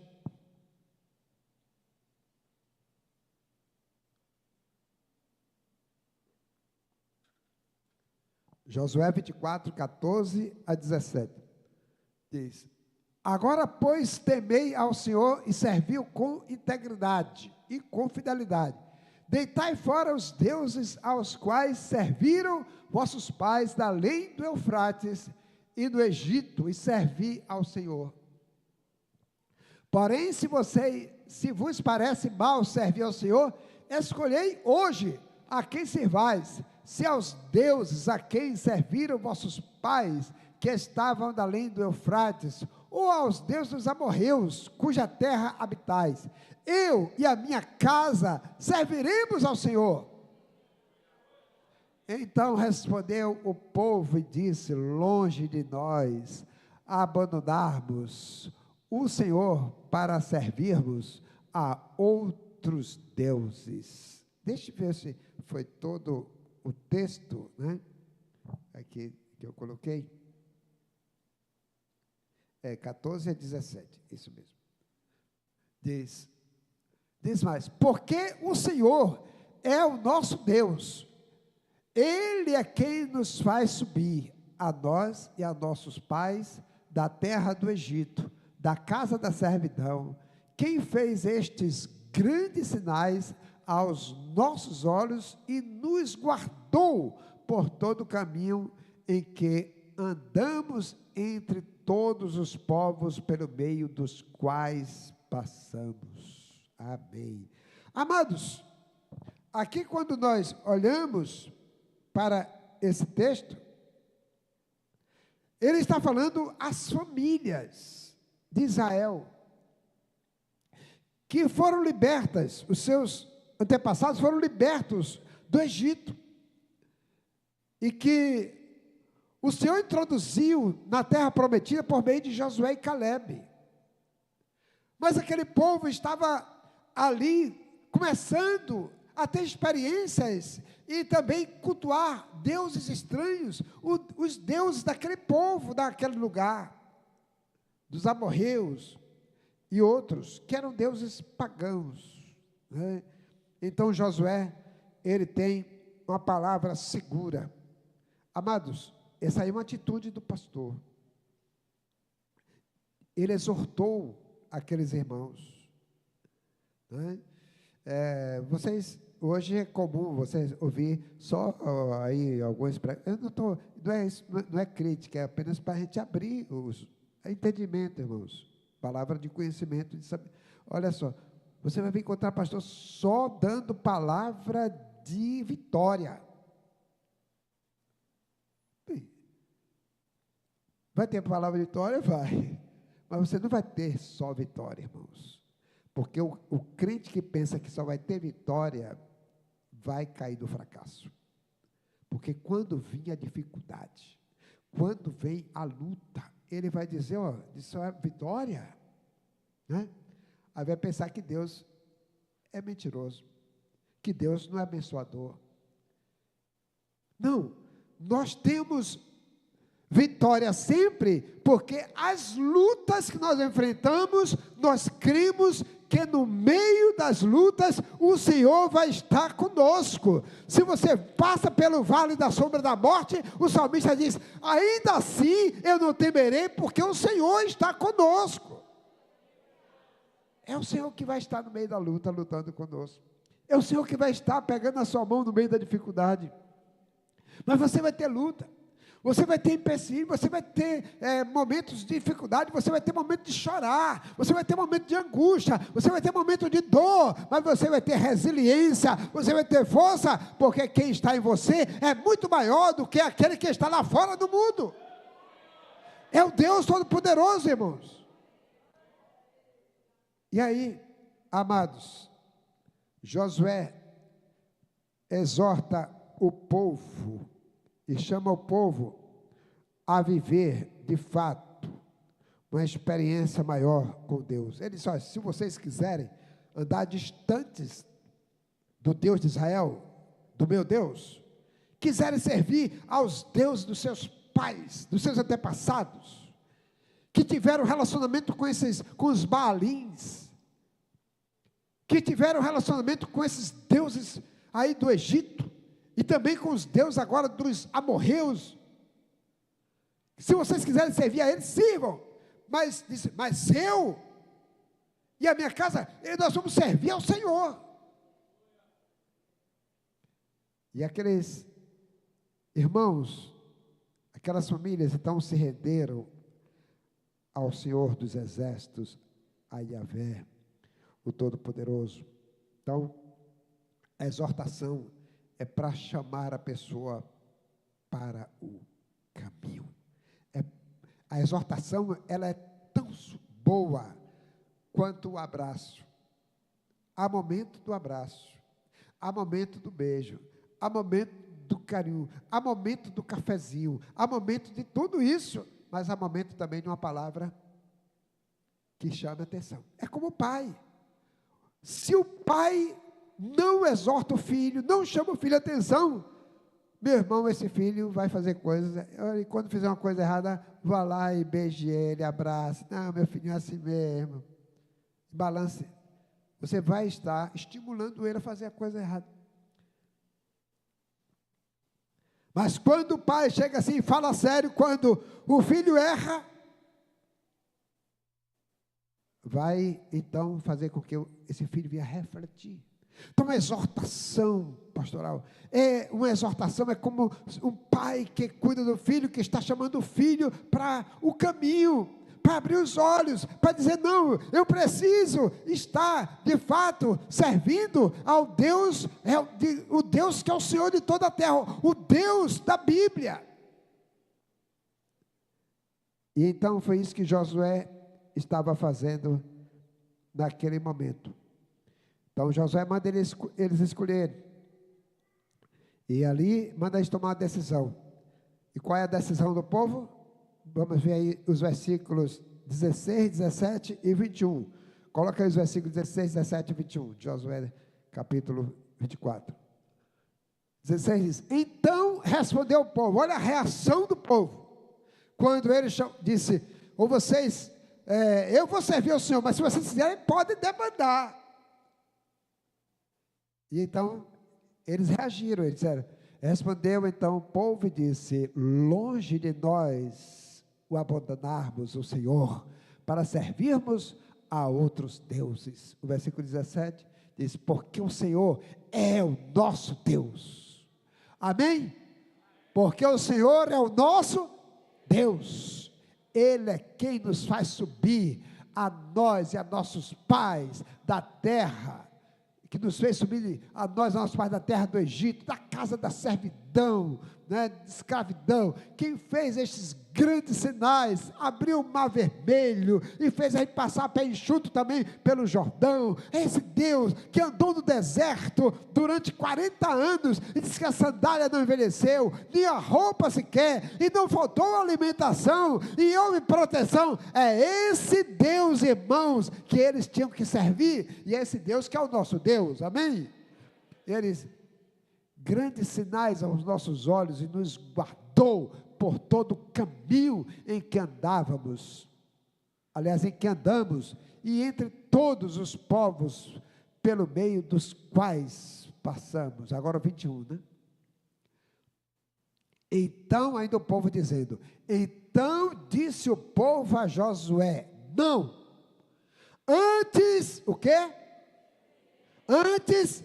Josué 24, 14 a 17, diz: agora, pois, temei ao Senhor e serviu com integridade e com fidelidade. Deitai fora os deuses aos quais serviram vossos pais da além do Eufrates e do Egito, e servi ao Senhor. Porém, se vos parece mal servir ao Senhor, escolhei hoje a quem servais, se aos deuses a quem serviram vossos pais, que estavam da além do Eufrates, ou aos deuses dos amorreus, cuja terra habitais. Eu e a minha casa serviremos ao Senhor. Então respondeu o povo e disse: longe de nós abandonarmos o Senhor para servirmos a outros deuses. Deixa eu ver se foi todo o texto, né? Aqui que eu coloquei. 14 a 17, isso mesmo. Diz mais: porque o Senhor é o nosso Deus, Ele é quem nos faz subir, a nós e a nossos pais, da terra do Egito, da casa da servidão, quem fez estes grandes sinais aos nossos olhos e nos guardou por todo o caminho em que andamos entre todos os povos pelo meio dos quais passamos. Amém. Amados, aqui quando nós olhamos para esse texto, ele está falando às famílias de Israel, que foram libertas, os seus antepassados foram libertos do Egito, e que O Senhor introduziu na terra prometida por meio de Josué e Calebe. Mas aquele povo estava ali começando a ter experiências e também cultuar deuses estranhos, os deuses daquele povo, daquele lugar, dos amorreus e outros, que eram deuses pagãos, né? Então Josué, ele tem uma palavra segura. Amados, essa aí é uma atitude do pastor. Ele exortou aqueles irmãos, né? Hoje é comum vocês ouvir só aí alguns, eu não é crítica, é apenas para a gente abrir entendimento, irmãos, palavra de conhecimento, de saber. Olha só, você vai encontrar pastor só dando palavra de vitória. Vai ter palavra de vitória? Vai. Mas você não vai ter só vitória, irmãos. Porque o crente que pensa que só vai ter vitória, vai cair no fracasso. Porque quando vir a dificuldade, quando vem a luta, ele vai dizer, isso é vitória, né? Aí vai pensar que Deus é mentiroso, que Deus não é abençoador. Não, nós temos vitória sempre, porque as lutas que nós enfrentamos, nós cremos que no meio das lutas, o Senhor vai estar conosco. Se você passa pelo vale da sombra da morte, o salmista diz, ainda assim eu não temerei, porque o Senhor está conosco. É o Senhor que vai estar no meio da luta, lutando conosco. É o Senhor que vai estar pegando a sua mão no meio da dificuldade. Mas você vai ter luta. Você vai ter empecilho, você vai ter momentos de dificuldade, você vai ter momento de chorar, você vai ter momento de angústia, você vai ter momento de dor, mas você vai ter resiliência, você vai ter força, porque quem está em você é muito maior do que aquele que está lá fora do mundo. É o Deus Todo-Poderoso, irmãos. E aí, amados, Josué exorta o povo, e chama o povo a viver, de fato, uma experiência maior com Deus. Ele diz, se vocês quiserem andar distantes do Deus de Israel, do meu Deus, quiserem servir aos deuses dos seus pais, dos seus antepassados, que tiveram relacionamento com os Baalins, que tiveram relacionamento com esses deuses aí do Egito, e também com os deuses agora dos amorreus. Se vocês quiserem servir a eles, sirvam. Mas eu e a minha casa, nós vamos servir ao Senhor. E aqueles irmãos, aquelas famílias, então se renderam ao Senhor dos Exércitos, a Yahvé, o Todo-Poderoso. Então, a exortação é para chamar a pessoa para o caminho. A exortação, ela é tão boa quanto o abraço. Há momento do abraço, há momento do beijo, há momento do carinho, há momento do cafezinho, há momento de tudo isso, mas há momento também de uma palavra que chama a atenção. É como o pai. Se o pai não exorta o filho, não chama o filho a atenção, meu irmão, esse filho vai fazer coisas, e quando fizer uma coisa errada, vá lá e beije ele, abrace, não, meu filho é assim mesmo, balance, você vai estar estimulando ele a fazer a coisa errada. Mas quando o pai chega assim e fala sério, quando o filho erra, vai então fazer com que esse filho venha refletir. Então, uma exortação pastoral, uma exortação é como um pai que cuida do filho, que está chamando o filho para o caminho, para abrir os olhos, para dizer, não, eu preciso estar, de fato, servindo ao Deus, o Deus que é o Senhor de toda a terra, o Deus da Bíblia. E então foi isso que Josué estava fazendo naquele momento. Então Josué manda eles escolherem, e ali manda eles tomar uma decisão. E qual é a decisão do povo? Vamos ver aí os versículos 16, 17 e 21. Coloca aí os versículos 16, 17 e 21, de Josué, capítulo 24. 16 diz: então respondeu o povo, olha a reação do povo, quando ele disse, ou vocês, eu vou servir ao Senhor, mas se vocês quiserem, podem demandar. E então, eles reagiram, eles disseram, respondeu então o povo e disse, longe de nós o abandonarmos o Senhor, para servirmos a outros deuses. O versículo 17 diz, porque o Senhor é o nosso Deus. Amém? Porque o Senhor é o nosso Deus. Ele é quem nos faz subir, a nós e a nossos pais da terra, que nos fez subir a nós, nossos pais da terra do Egito, da casa da servidão, né, de escravidão. Quem fez estes grandes sinais, abriu o mar vermelho e fez a gente passar pé enxuto também pelo Jordão. É esse Deus que andou no deserto durante 40 anos e disse que a sandália não envelheceu, nem a roupa sequer, e não faltou alimentação, e houve proteção. É esse Deus, irmãos, que eles tinham que servir, e é esse Deus que é o nosso Deus, amém? Eles, grandes sinais aos nossos olhos, e nos guardou por todo o caminho em que andávamos, aliás, em que andamos, e entre todos os povos, pelo meio dos quais passamos. Agora o 21, né? Então, ainda o povo dizendo, então disse o povo a Josué, não, antes, o quê? Antes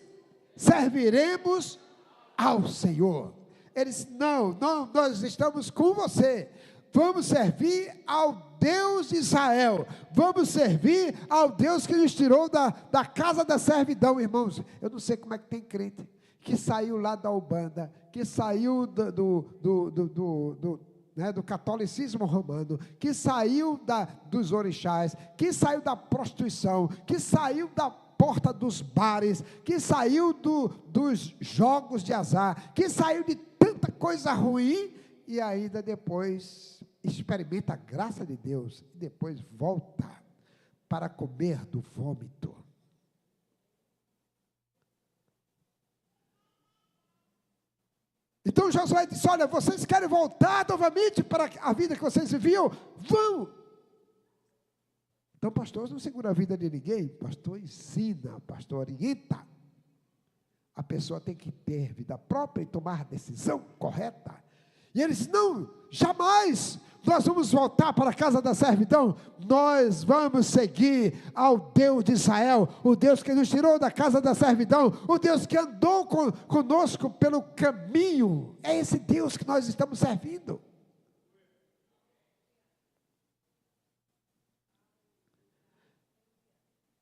serviremos ao Senhor. Eles, não, nós estamos com você, vamos servir ao Deus de Israel, vamos servir ao Deus que nos tirou da casa da servidão. Irmãos, eu não sei como é que tem crente, que saiu lá da Ubanda, que saiu do catolicismo romano, que saiu dos orixás, que saiu da prostituição, que saiu da porta dos bares, que saiu dos jogos de azar, que saiu de tanta coisa ruim, e ainda depois experimenta a graça de Deus, e depois volta para comer do vômito. Então Josué disse, olha, vocês querem voltar novamente para a vida que vocês viviam? Vão! Então, pastor não segura a vida de ninguém, pastor ensina, pastor orienta. A pessoa tem que ter vida própria e tomar a decisão correta. E eles, não, jamais nós vamos voltar para a casa da servidão, nós vamos seguir ao Deus de Israel, o Deus que nos tirou da casa da servidão, o Deus que andou conosco pelo caminho, é esse Deus que nós estamos servindo.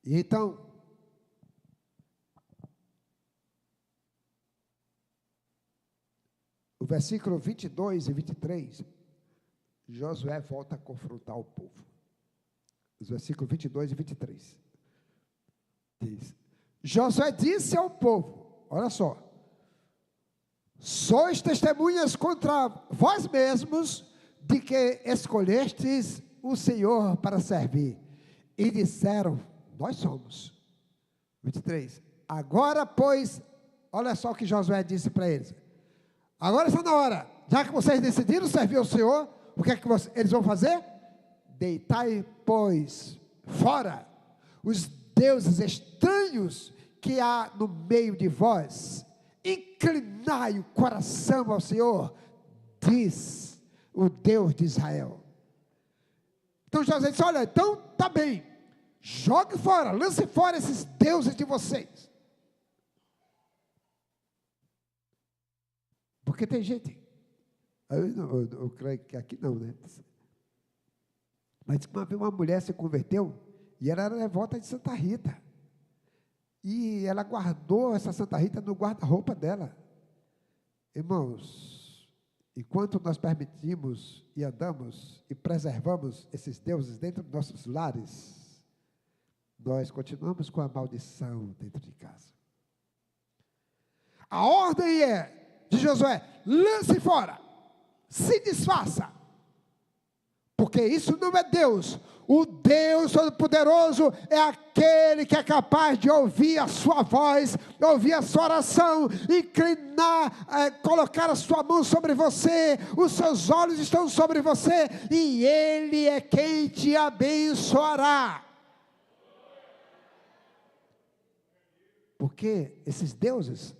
E então, o versículo 22 e 23, Josué volta a confrontar o povo. Os versículos 22 e 23. Diz, Josué disse ao povo, olha só, sois testemunhas contra vós mesmos, de que escolhestes o Senhor para servir. E disseram, nós somos. 23. Agora, pois, olha só o que Josué disse para eles. Agora está na hora, já que vocês decidiram servir ao Senhor, o que é que eles vão fazer? Deitai, pois, fora os deuses estranhos que há no meio de vós. Inclinai o coração ao Senhor, diz o Deus de Israel. Então Josué disse, olha, então está bem, jogue fora, lance fora esses deuses de vocês. Porque tem gente, eu creio que aqui não, né? Mas uma mulher se converteu, e ela era devota de Santa Rita, e ela guardou essa Santa Rita no guarda-roupa dela. Irmãos, enquanto nós permitimos e andamos e preservamos esses deuses dentro dos nossos lares, nós continuamos com a maldição dentro de casa. A ordem é de Josué, lance fora, se desfaça. Porque isso não é Deus. O Deus Todo-Poderoso é aquele que é capaz de ouvir a sua voz, ouvir a sua oração, inclinar, colocar a sua mão sobre você, os seus olhos estão sobre você, e Ele é quem te abençoará. Porque esses deuses,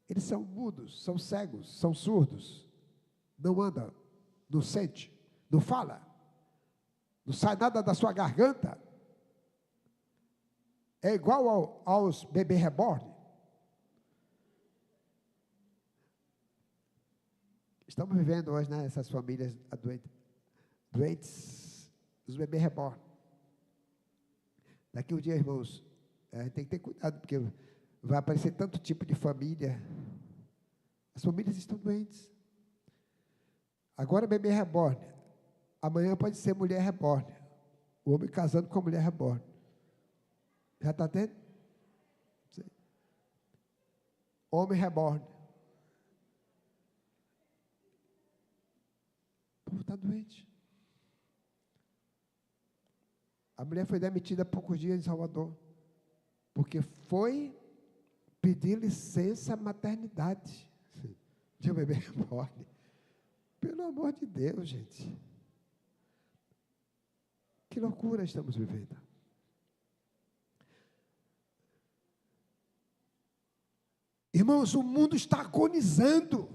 eles são mudos, são cegos, são surdos, não andam, não sente, não fala, não sai nada da sua garganta. É igual aos bebês reborn. Estamos vivendo hoje, né, essas famílias doentes, os bebês reborn. Daqui um dia, irmãos, a gente tem que ter cuidado, porque vai aparecer tanto tipo de família. As famílias estão doentes. Agora bebê reborn. Amanhã pode ser mulher reborn. O homem casando com a mulher reborn. Já está tendo? Homem reborn. O povo está doente. A mulher foi demitida há poucos dias em Salvador, porque foi pedir licença maternidade de um bebê reborn. Pelo amor de Deus, gente. Que loucura estamos vivendo. Irmãos, o mundo está agonizando.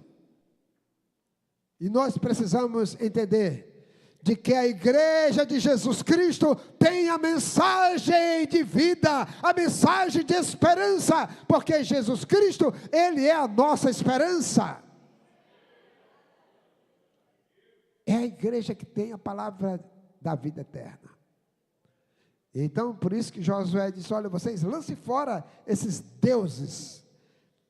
E nós precisamos entender de que a igreja de Jesus Cristo tem a mensagem de vida, a mensagem de esperança, porque Jesus Cristo, Ele é a nossa esperança. É a igreja que tem a palavra da vida eterna. Então, por isso que Josué disse, olha, vocês lancem fora esses deuses,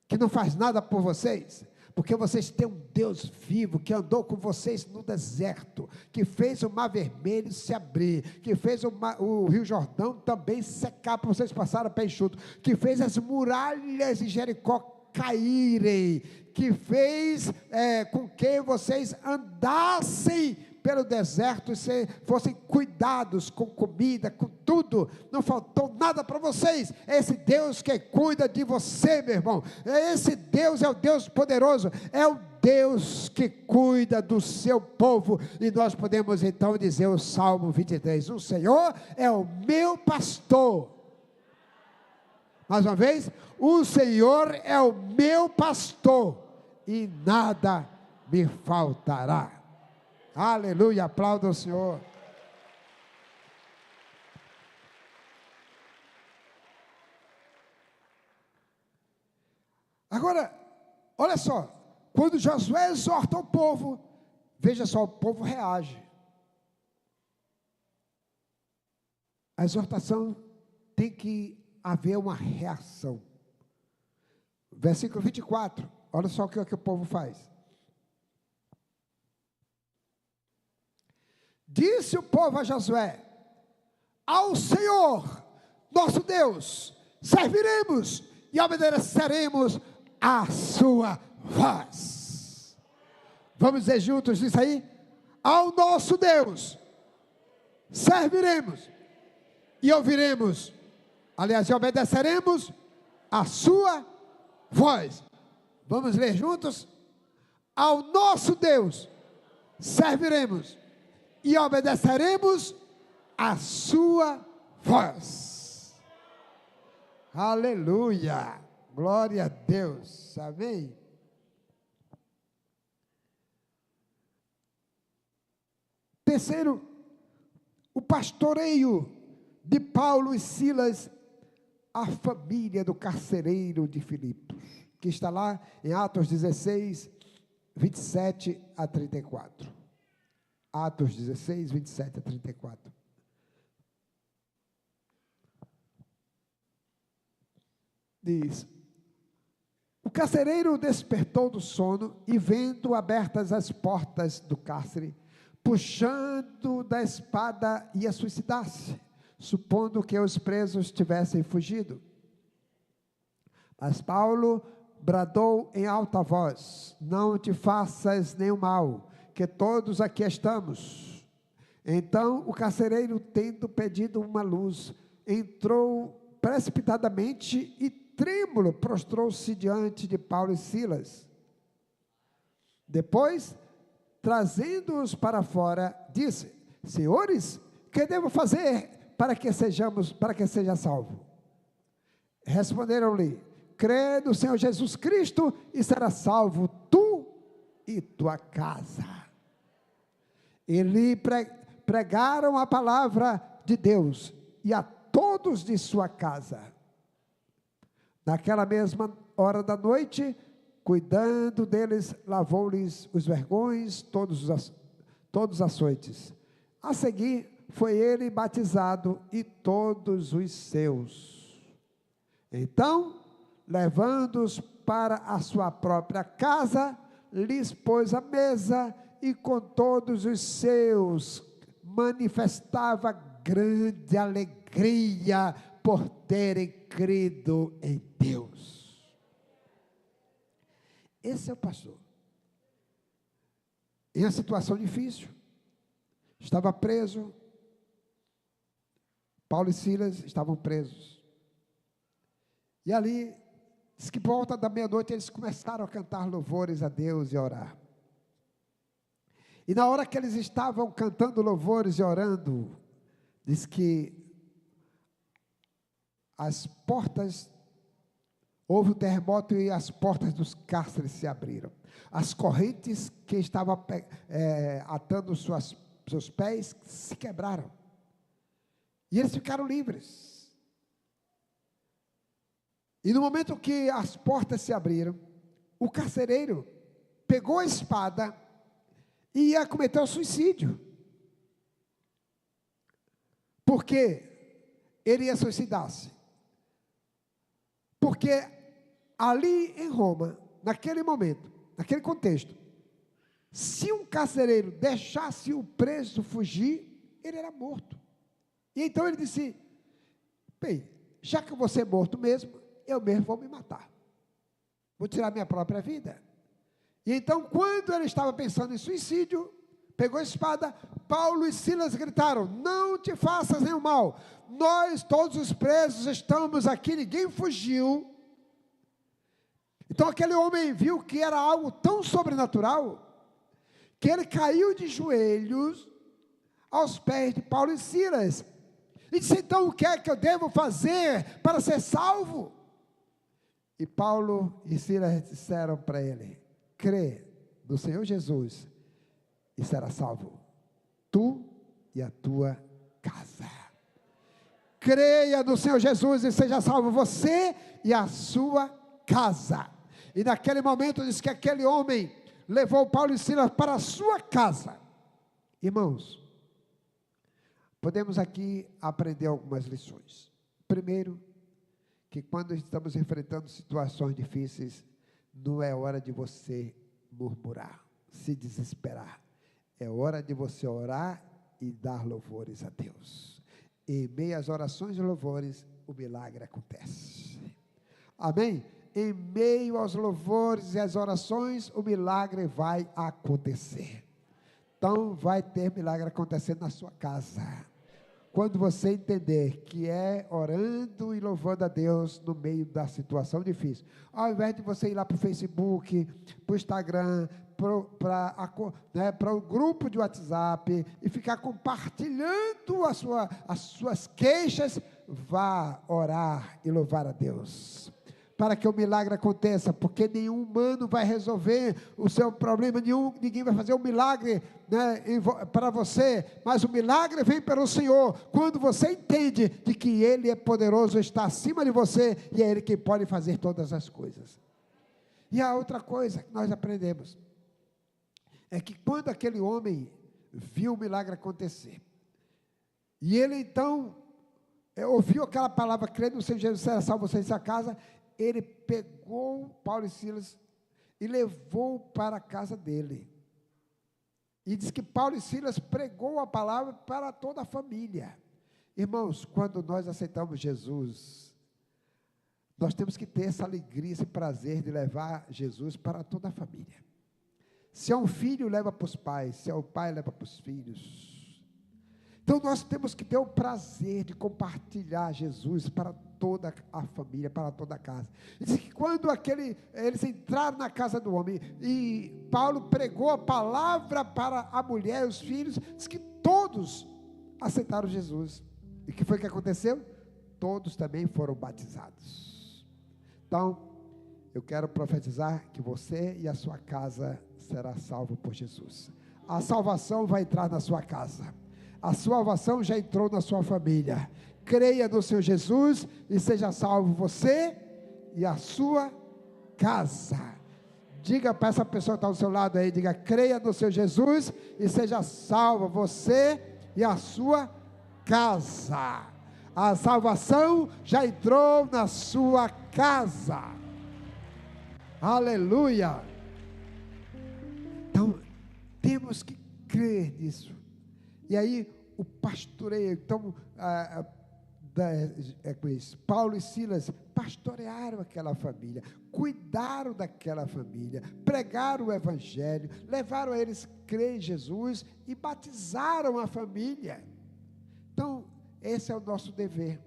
que não faz nada por vocês, porque vocês têm um Deus vivo, que andou com vocês no deserto, que fez o mar vermelho se abrir, que fez o rio Jordão também secar, para vocês passarem a pé enxuto, que fez as muralhas de Jericó caírem, que fez com que vocês andassem pelo deserto, e fossem cuidados com comida, com tudo, não faltou nada para vocês. É esse Deus que cuida de você, meu irmão. Esse Deus é o Deus poderoso, é o Deus que cuida do seu povo. E nós podemos então dizer o Salmo 23, o Senhor é o meu pastor. Mais uma vez, o Senhor é o meu pastor, e nada me faltará. Aleluia, aplauda o Senhor. Agora, olha só, quando Josué exorta o povo, veja só, o povo reage. A exortação tem que haver uma reação. Versículo 24, olha só o que o povo faz. Disse o povo a Josué, ao Senhor, nosso Deus, serviremos e obedeceremos a sua voz. Vamos dizer juntos isso aí? Ao nosso Deus, serviremos e ouviremos, aliás, e obedeceremos a sua voz. Vamos ler juntos? Ao nosso Deus, serviremos e obedeceremos a sua voz. Aleluia, glória a Deus, amém? Terceiro, o pastoreio de Paulo e Silas, a família do carcereiro de Filipos, que está lá em Atos 16, 27 a 34. Atos 16, 27 a 34. Diz: o carcereiro despertou do sono e, vendo abertas as portas do cárcere, puxando da espada, ia suicidar-se, supondo que os presos tivessem fugido. Mas Paulo bradou em alta voz: não te faças nenhum mal, que todos aqui estamos. Então o carcereiro, tendo pedido uma luz, entrou precipitadamente e trêmulo prostrou-se diante de Paulo e Silas. Depois, trazendo-os para fora, disse: senhores, que devo fazer para que seja salvo? Responderam-lhe: crê no Senhor Jesus Cristo e será salvo tu e tua casa. E lhe pregaram a palavra de Deus e a todos de sua casa. Naquela mesma hora da noite, cuidando deles, lavou-lhes os vergões, todos os açoites. A seguir, foi ele batizado e todos os seus. Então, levando-os para a sua própria casa, lhes pôs a mesa e com todos os seus manifestava grande alegria por terem crido em Deus. Esse é o pastor. Em uma situação difícil, estava preso. Paulo e Silas estavam presos. E ali, diz que por volta da meia-noite eles começaram a cantar louvores a Deus e a orar. E na hora que eles estavam cantando louvores e orando, diz que as portas, houve um terremoto e as portas dos cárceres se abriram. As correntes que estavam atando seus pés se quebraram. E eles ficaram livres. E no momento que as portas se abriram, o carcereiro pegou a espada e ia cometer o suicídio. Porque ele ia suicidar-se. Porque ali em Roma, naquele momento, naquele contexto, se um carcereiro deixasse o preso fugir, ele era morto. E então ele disse: bem, já que eu vou ser morto mesmo, eu mesmo vou me matar. Vou tirar minha própria vida. E então, quando ele estava pensando em suicídio, pegou a espada. Paulo e Silas gritaram: não te faças nenhum mal. Nós, todos os presos, estamos aqui, ninguém fugiu. Então aquele homem viu que era algo tão sobrenatural, que ele caiu de joelhos aos pés de Paulo e Silas. E disse: então o que é que eu devo fazer para ser salvo? E Paulo e Silas disseram para ele: crê no Senhor Jesus e será salvo, tu e a tua casa. Creia no Senhor Jesus e seja salvo você e a sua casa. E naquele momento diz que aquele homem levou Paulo e Silas para a sua casa. Irmãos, podemos aqui aprender algumas lições. Primeiro, que quando estamos enfrentando situações difíceis, não é hora de você murmurar, se desesperar. É hora de você orar e dar louvores a Deus. Em meio às orações e louvores, o milagre acontece. Amém? Em meio aos louvores e às orações, o milagre vai acontecer. Então, vai ter milagre acontecendo na sua casa. Quando você entender que é orando e louvando a Deus no meio da situação difícil, ao invés de você ir lá para o Facebook, para o Instagram, para o grupo de WhatsApp e ficar compartilhando as suas queixas, vá orar e louvar a Deus, para que o milagre aconteça, porque nenhum humano vai resolver o seu problema, ninguém vai fazer um milagre, né, para você, mas o milagre vem pelo Senhor, quando você entende de que Ele é poderoso, está acima de você, e é Ele que pode fazer todas as coisas. E a outra coisa que nós aprendemos, é que quando aquele homem viu o milagre acontecer, e ele então ouviu aquela palavra: crê no Senhor Jesus, será salvo você e sua casa, ele pegou Paulo e Silas e levou para a casa dele. E diz que Paulo e Silas pregou a palavra para toda a família. Irmãos, quando nós aceitamos Jesus, nós temos que ter essa alegria, esse prazer de levar Jesus para toda a família. Se é um filho, leva para os pais. Se é o pai, leva para os filhos. Então nós temos que ter o prazer de compartilhar Jesus para toda a família, para toda a casa. Diz que quando eles entraram na casa do homem e Paulo pregou a palavra para a mulher e os filhos, diz que todos aceitaram Jesus. E o que foi que aconteceu? Todos também foram batizados. Então, eu quero profetizar que você e a sua casa será salvo por Jesus. A salvação vai entrar na sua casa. A salvação já entrou na sua família. Creia no Senhor Jesus e seja salvo você e a sua casa. Diga para essa pessoa que está ao seu lado aí, diga: creia no Senhor Jesus e seja salvo você e a sua casa. A salvação já entrou na sua casa. Aleluia. Então, temos que crer nisso. E aí, o pastoreio, então, com isso, Paulo e Silas pastorearam aquela família, cuidaram daquela família, pregaram o evangelho, levaram a eles a crer em Jesus e batizaram a família. Então, esse é o nosso dever,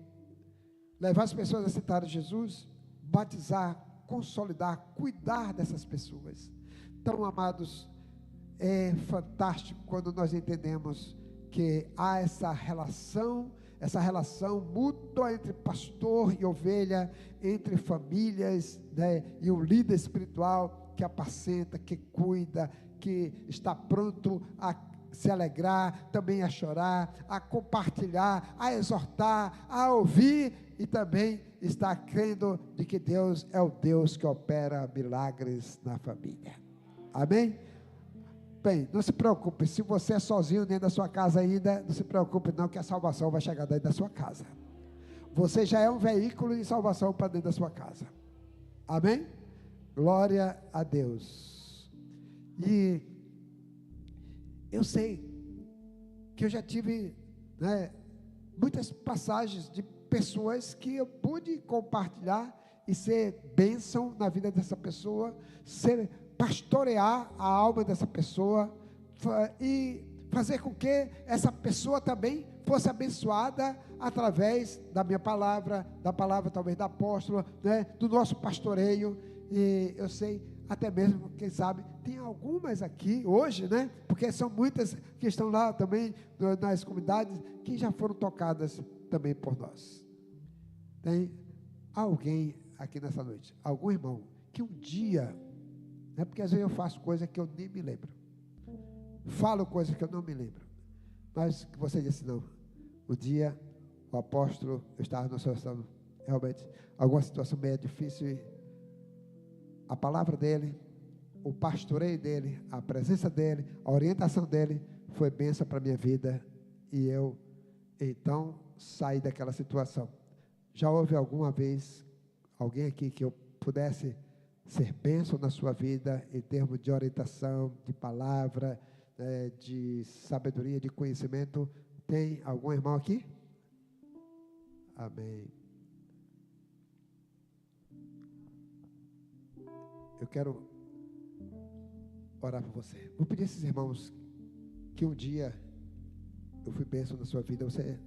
levar as pessoas a aceitarem Jesus, batizar, consolidar, cuidar dessas pessoas. Então, amados, é fantástico quando nós entendemos que há essa relação mútua entre pastor e ovelha, entre famílias, né, e o líder espiritual que apacenta, que cuida, que está pronto a se alegrar, também a chorar, a compartilhar, a exortar, a ouvir e também está crendo de que Deus é o Deus que opera milagres na família. Amém? Bem, não se preocupe, se você é sozinho dentro da sua casa ainda, não se preocupe não, que a salvação vai chegar dentro da sua casa. Você já é um veículo de salvação para dentro da sua casa. Amém? Glória a Deus. E eu sei que eu já tive, né, muitas passagens de pessoas que eu pude compartilhar e ser bênção na vida dessa pessoa, pastorear a alma dessa pessoa e fazer com que essa pessoa também fosse abençoada através da minha palavra, da palavra talvez da apóstola, né, do nosso pastoreio. E eu sei, até mesmo, quem sabe, tem algumas aqui hoje, né, porque são muitas que estão lá também nas comunidades, que já foram tocadas também por nós. Tem alguém aqui nessa noite, algum irmão, que um dia, é porque às vezes eu faço coisa que eu nem me lembro, falo coisas que eu não me lembro, mas que você disse: não, o dia o apóstolo, eu estava numa situação, realmente, alguma situação meio difícil, e a palavra dele, o pastoreio dele, a presença dele, a orientação dele, foi bênção para a minha vida, e eu, então, saí daquela situação. Já houve alguma vez, alguém aqui que eu pudesse ser bênção na sua vida, em termos de orientação, de palavra, de sabedoria, de conhecimento? Tem algum irmão aqui? Amém. Eu quero orar por você. Vou pedir a esses irmãos que um dia eu fui bênção na sua vida, você